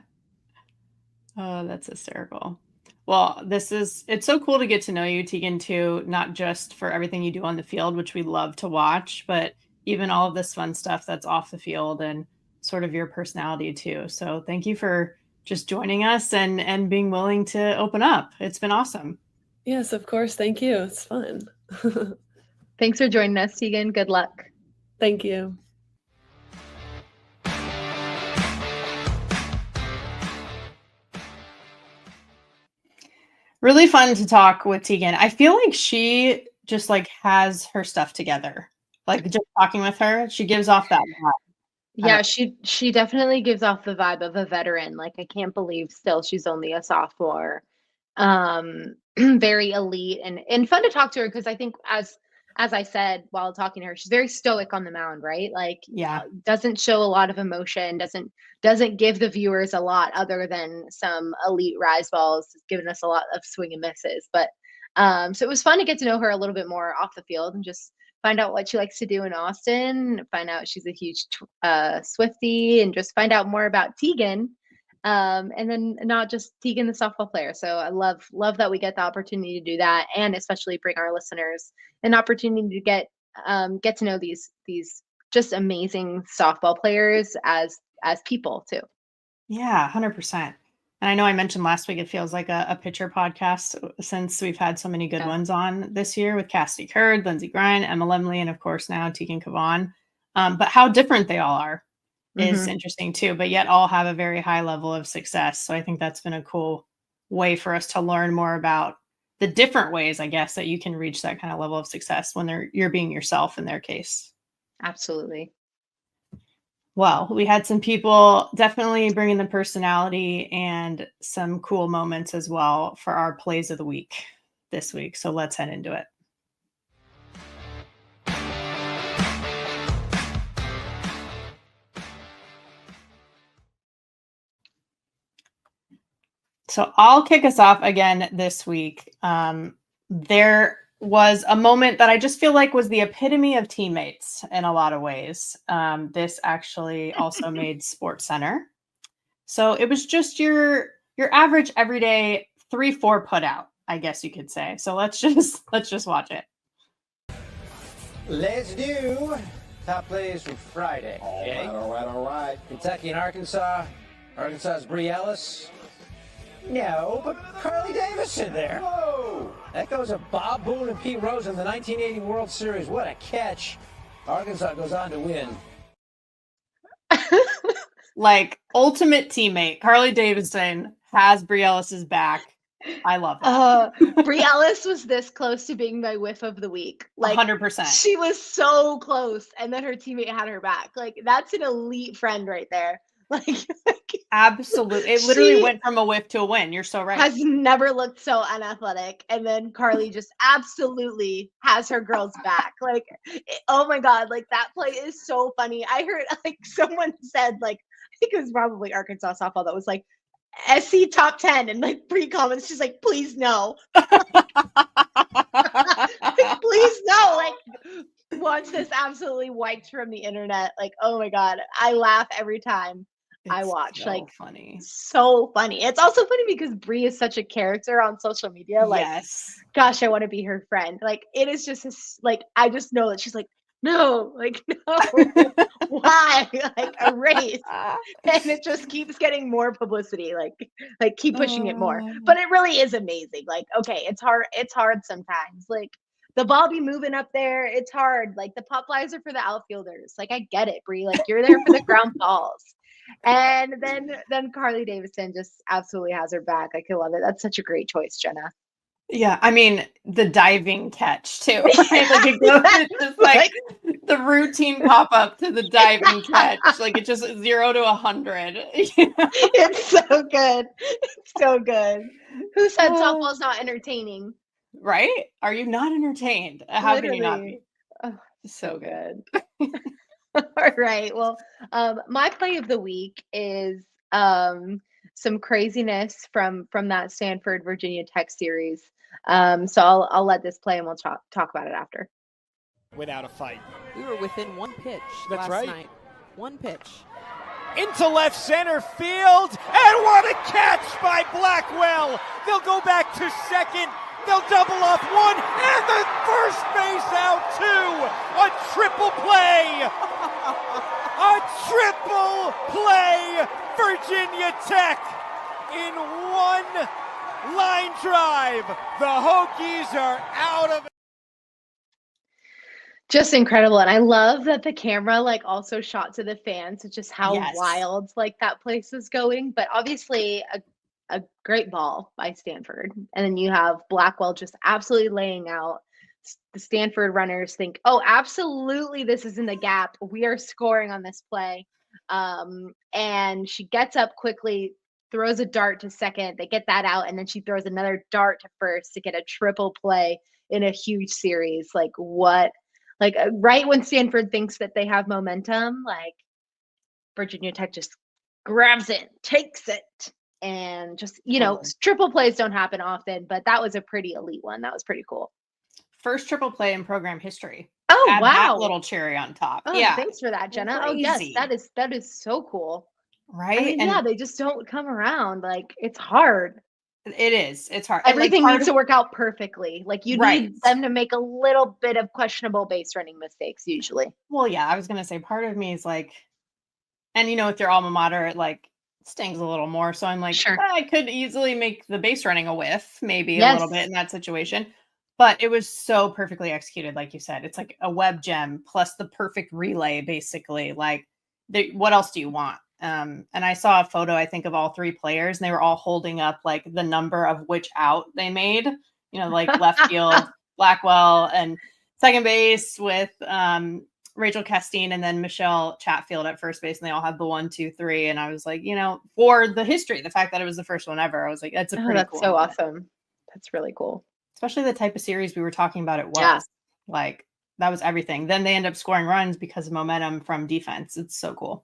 Oh, that's hysterical. Well, it's so cool to get to know you, Teagan, too, not just for everything you do on the field, which we love to watch, but even all of this fun stuff that's off the field and sort of your personality too. So thank you for just joining us and being willing to open up. It's been awesome.
Yes, of course. Thank you. It's fun.
Thanks for joining us, Teagan. Good luck.
Thank you.
Really fun to talk with Teagan. I feel like she just like has her stuff together. Like just talking with her, she gives off that vibe.
Yeah, she definitely gives off the vibe of a veteran. Like, I can't believe still she's only a sophomore. Very elite and fun to talk to her, because I think as I said while talking to her, she's very stoic on the mound, right? Like, doesn't show a lot of emotion, doesn't give the viewers a lot other than some elite rise balls, giving us a lot of swing and misses. But so it was fun to get to know her a little bit more off the field and just find out what she likes to do in Austin, find out she's a huge Swiftie, and just find out more about Teagan. And then not just Teagan, the softball player. So I love that we get the opportunity to do that, and especially bring our listeners an opportunity to get to know these just amazing softball players as people too.
Yeah, 100%. And I know I mentioned last week, it feels like a pitcher podcast since we've had so many good ones on this year with Cassidy Curd, Lindsey Grine, Emma Lemley, and of course now Teagan Kavan. But how different they all are is interesting too, but yet all have a very high level of success. So I think that's been a cool way for us to learn more about the different ways, I guess, that you can reach that kind of level of success when you're being yourself in their case.
Absolutely.
Well, we had some people definitely bringing the personality and some cool moments as well for our plays of the week this week. So let's head into it. So I'll kick us off again this week. There was a moment that I just feel like was the epitome of teammates in a lot of ways. This actually also made SportsCenter. So it was just your average everyday 3-4 put out, I guess you could say. So let's just watch it.
Let's do top plays from Friday. Okay? All right. Kentucky and Arkansas. Arkansas's Bree Ellis. No, but Carly Davis in there. Whoa! That goes to Bob Boone and Pete Rose in the 1980 World Series. What a catch. Arkansas goes on to win.
Like, ultimate teammate. Carly Davidson has Bree Ellis's back. I love that.
Bree Ellis was this close to being my whiff of the week. Like,
100%.
She was so close, and then her teammate had her back. Like, that's an elite friend right there. Like
Absolutely. It literally went from a whiff to a win. You're so right.
Has never looked so unathletic. And then Carly just absolutely has her girls back. Like, oh my God, like that play is so funny. I heard like someone said, like, I think it was probably Arkansas softball that was like, SC top 10, and like pre-comments just like, please no. Like, please no. Like, watch this absolutely wiped from the internet. Like, oh my God, I laugh every time I watch.
So
like,
funny.
So funny. It's also funny because Bree is such a character on social media. Like, gosh, I want to be her friend. Like, it is just like, I just know that she's like, no, like, no, why? Like, erase. And it just keeps getting more publicity. Like keep pushing it more. But it really is amazing. Like, okay, it's hard sometimes. Like, the ball be moving up there. It's hard. Like, the pop flies are for the outfielders. Like, I get it, Bree. Like, you're there for the ground balls. And then Carly Davidson just absolutely has her back. I can love it. That's such a great choice, Jenna.
Yeah, I mean, the diving catch too. Right? Like, it goes, it's just like the routine pop up to the diving catch. Like, it's just 0 to 100.
It's so good. It's so good. Who said softball's not entertaining?
Right? Are you not entertained? How can you not be?
Oh, so good. All right. Well, my play of the week is some craziness from that Stanford Virginia Tech series. So I'll let this play and we'll talk about it after.
Without a fight.
We were within one pitch
last
night. One pitch.
Into left center field, and what a catch by Blackwell! They'll go back to second. They'll double off one, and the first base out two. A triple play. A triple play. Virginia Tech in one line drive. The Hokies are out of it.
Just incredible. And I love that the camera like also shot to the fans, just how wild like that place is going. But obviously a great ball by Stanford. And then you have Blackwell just absolutely laying out. The Stanford runners think, oh, absolutely, this is in the gap. We are scoring on this play. And she gets up quickly, throws a dart to second. They get that out, and then she throws another dart to first to get a triple play in a huge series. Like, what? Like, right when Stanford thinks that they have momentum, like, Virginia Tech just grabs it, takes it, and just, triple plays don't happen often, but that was a pretty elite one. That was pretty cool.
First triple play in program history.
Oh,
Add
wow.
that little cherry on top.
Oh,
yeah.
Thanks for that, Jenna. Crazy. Oh, yes. That is so cool.
Right?
I mean, they just don't come around. Like, it's hard.
It is. It's hard.
Everything needs to work out perfectly. Like, you need them to make a little bit of questionable base running mistakes usually.
Well, yeah, I was going to say part of me is like, and with your alma mater, it like stings a little more. So I'm like, sure. I could easily make the base running a whiff, maybe a little bit in that situation. But it was so perfectly executed, like you said. It's like a web gem plus the perfect relay, basically. Like, what else do you want? And I saw a photo, I think, of all three players, and they were all holding up like the number of which out they made. Like left field, Blackwell, and second base with Rachel Castine, and then Michelle Chatfield at first base, and they all had the 1, 2, 3. And I was like, for the history, the fact that it was the first one ever, I was like, that's pretty cool.
That's so awesome. That's really cool.
Especially the type of series we were talking about. It was like, that was everything. Then they end up scoring runs because of momentum from defense. It's so cool.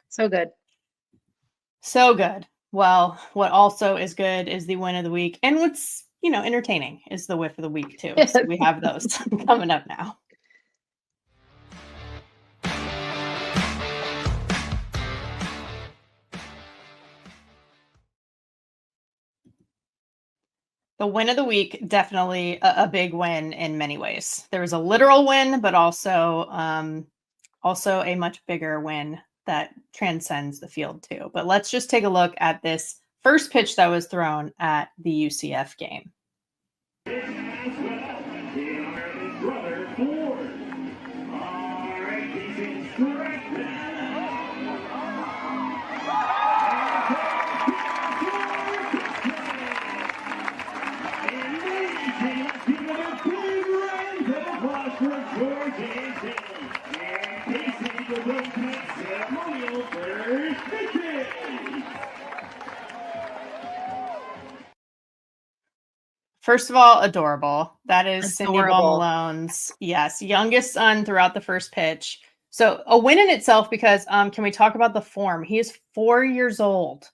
So good.
So good. Well, what also is good is the win of the week. And what's, entertaining is the whiff of the week too. So we have those coming up now. The win of the week, definitely a big win in many ways. There was a literal win, but also a much bigger win that transcends the field too. But let's just take a look at this first pitch that was thrown at the UCF game. First of all, adorable. That is Cindy
Adorable.
Ball Malone's, yes, youngest son throughout the first pitch. So a win in itself because can we talk about the form? He is 4 years old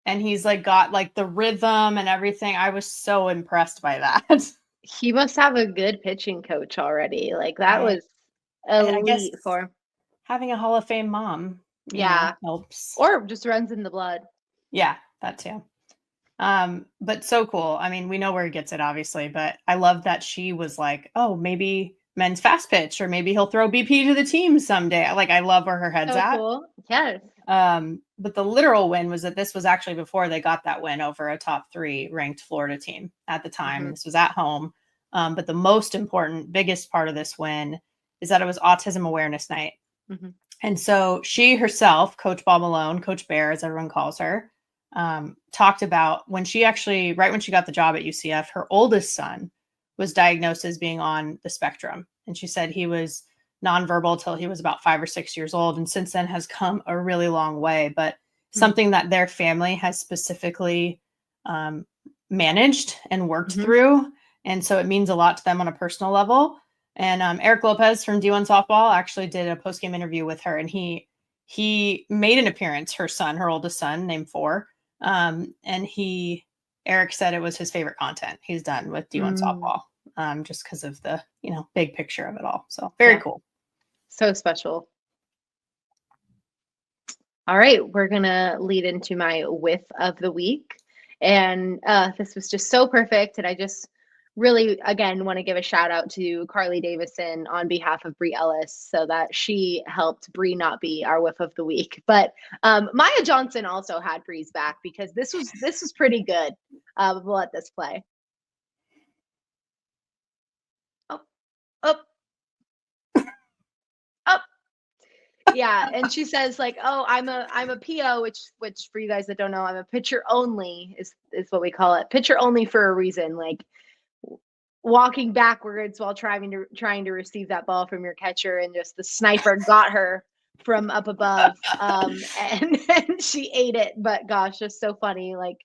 and he's like got like the rhythm and everything. I was so impressed by that.
He must have a good pitching coach already. Like that
Right.
was elite for
having a Hall of Fame mom.
Yeah,
helps.
Or just runs in the blood.
Yeah, that too. But so cool. I mean, we know where he gets it, obviously, but I love that she was like, oh, maybe men's fast pitch, or maybe he'll throw BP to the team someday. Like, I love where her head's at.
Cool. Yes.
But the literal win was that this was actually before they got that win over a top 3 ranked Florida team at the time. This was at home. But the most important, biggest part of this win is that it was Autism Awareness Night. And so she herself, Coach Ball Malone, Coach Bear, as everyone calls her, talked about when she actually, right when she got the job at UCF, her oldest son was diagnosed as being on the spectrum. And she said he was nonverbal till he was about 5 or 6 years old. And since then has come a really long way, but something that their family has specifically managed and worked through. And so it means a lot to them on a personal level. And Eric Lopez from D1Softball actually did a post-game interview with her, and he made an appearance, her son, her oldest son, named 4. And Eric said it was his favorite content he's done with D1Softball, just because of the, big picture of it all. So very cool.
So special. All right, we're going to lead into my whiff of the week. And this was just so perfect. And I just really, again, want to give a shout out to Carly Davison on behalf of Brie Ellis, so that she helped Brie not be our whiff of the week. But Maya Johnson also had Brie's back, because this was pretty good. We'll let this play. Yeah, and she says like, "Oh, I'm a PO," which for you guys that don't know, I'm a pitcher only is what we call it. Pitcher only for a reason, like walking backwards while trying to receive that ball from your catcher, and just the sniper got her from up above, and she ate it. But gosh, just so funny. Like,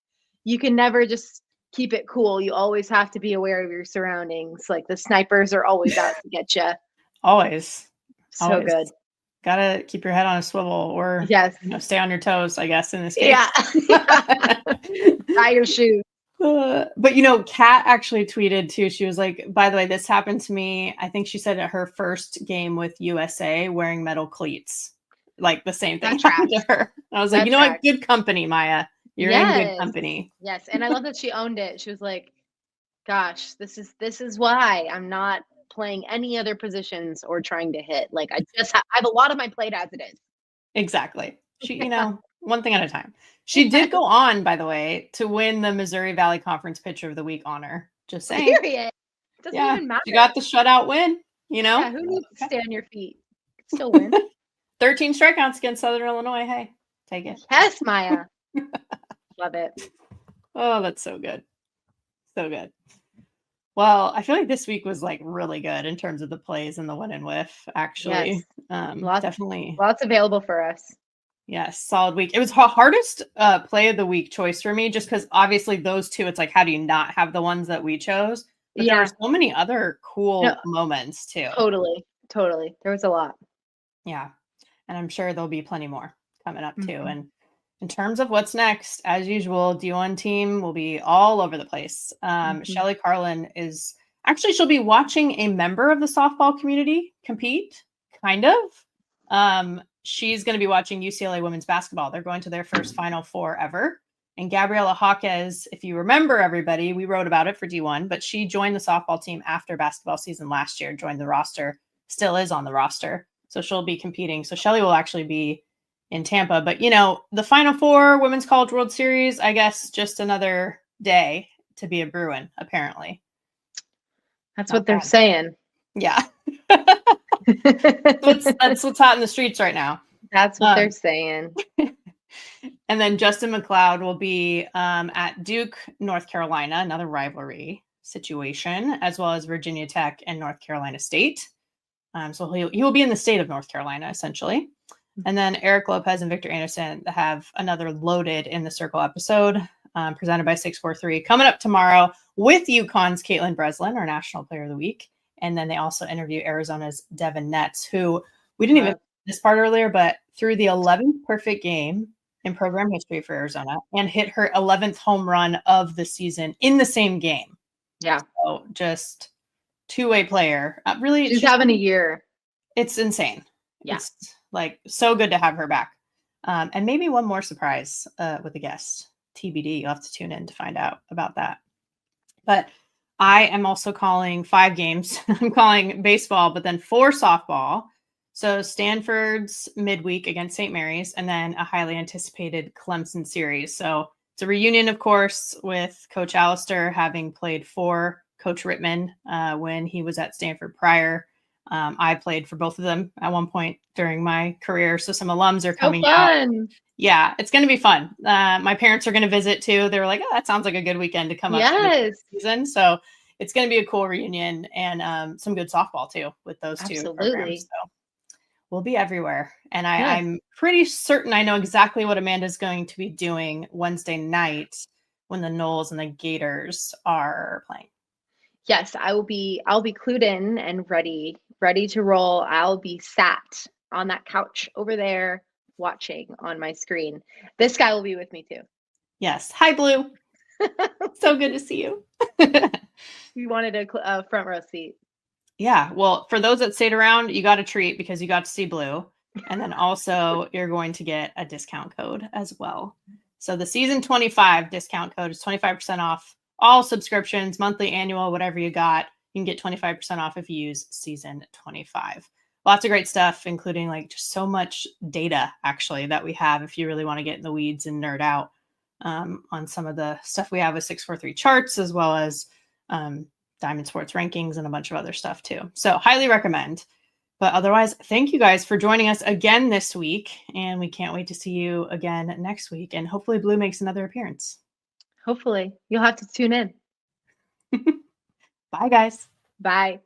you can never just keep it cool. You always have to be aware of your surroundings. Like, the snipers are always out to get you.
Always.
So good.
Gotta keep your head on a swivel, or stay on your toes, I guess, in this case.
Yeah. Tie your shoes.
But Kat actually tweeted too. She was like, by the way, this happened to me. I think she said at her first game with USA wearing metal cleats. Like, the same thing happened to her. I was like, you know what? Good company, Maya. You're in good company.
Yes. And I love that she owned it. She was like, gosh, this is why I'm not playing any other positions or trying to hit. Like, I have a lot of my plate as it is.
Exactly. She, one thing at a time. She did go on, by the way, to win the Missouri Valley Conference Pitcher of the Week honor. Just saying.
Period. Doesn't even matter.
She got the shutout win,
Yeah, who needs to stay on your feet? Still win.
13 strikeouts against Southern Illinois. Hey, take it.
Yes, Maya. Love it.
Oh, that's so good. So good. Well, I feel like this week was like really good in terms of the plays and the win and whiff, actually.
Yes.
Definitely.
Lots available for us.
Yes, solid week. It was hardest play of the week choice for me, just because obviously those two, it's like, how do you not have the ones that we chose? But there were so many other cool moments too.
Totally. There was a lot.
Yeah. And I'm sure there'll be plenty more coming up too. And in terms of what's next, as usual, D1 team will be all over the place. Shelly Carlin she'll be watching a member of the softball community compete, kind of. She's going to be watching UCLA women's basketball. They're going to their first Final Four ever. And Gabriela Jaquez, if you remember, everybody, we wrote about it for D1, but she joined the softball team after basketball season last year, joined the roster, still is on the roster. So she'll be competing. So Shelly will actually be in Tampa. But, the Final Four Women's College World Series, I guess just another day to be a Bruin, apparently.
That's what they're saying.
Yeah. That's what's hot in the streets right now.
That's what they're saying.
And then Justin McLeod will be at Duke, North Carolina, another rivalry situation, as well as Virginia Tech and North Carolina State. So he will be in the state of North Carolina, essentially. And then Eric Lopez and Victor Anderson have another loaded in the circle episode. presented by 643, coming up tomorrow with UConn's Caitlin Breslin, our National Player of the Week. And then they also interview Arizona's Devin Netz, who we didn't even this part earlier, but threw the 11th perfect game in program history for Arizona and hit her 11th home run of the season in the same game.
Yeah.
So just two-way player. Really,
she's having a year.
It's insane.
Yeah.
It's like so good to have her back. And maybe one more surprise with a guest. TBD. You'll have to tune in to find out about that. But I am also calling 5 games. I'm calling baseball, but then 4 softball. So Stanford's midweek against St. Mary's, and then a highly anticipated Clemson series. So it's a reunion, of course, with Coach Allister having played for Coach Rittman when he was at Stanford prior. I played for both of them at one point during my career. So some alums are coming out. Yeah, it's going to be fun. My parents are going to visit too. They were like, oh, that sounds like a good weekend to come up to this season. So it's going to be a cool reunion and some good softball too with those two programs. So we'll be everywhere. And I'm pretty certain I know exactly what Amanda's going to be doing Wednesday night when the Noles and the Gators are playing.
Yes, I'll be clued in and ready to roll. I'll be sat on that couch over there watching on my screen. This guy will be with me too.
Yes. Hi, Blue. So good to see you.
You wanted a front row seat.
Yeah. Well, for those that stayed around, you got a treat because you got to see Blue. And then also you're going to get a discount code as well. So the season 25 discount code is 25% off all subscriptions, monthly, annual, whatever you got. You can get 25% off if you use season 25. Lots of great stuff, including like just so much data actually that we have if you really want to get in the weeds and nerd out on some of the stuff we have with 643 charts, as well as Diamond Sports rankings and a bunch of other stuff too. So highly recommend. But otherwise, thank you guys for joining us again this week. And we can't wait to see you again next week. And hopefully Blue makes another appearance.
Hopefully. You'll have to tune in.
Bye, guys.
Bye.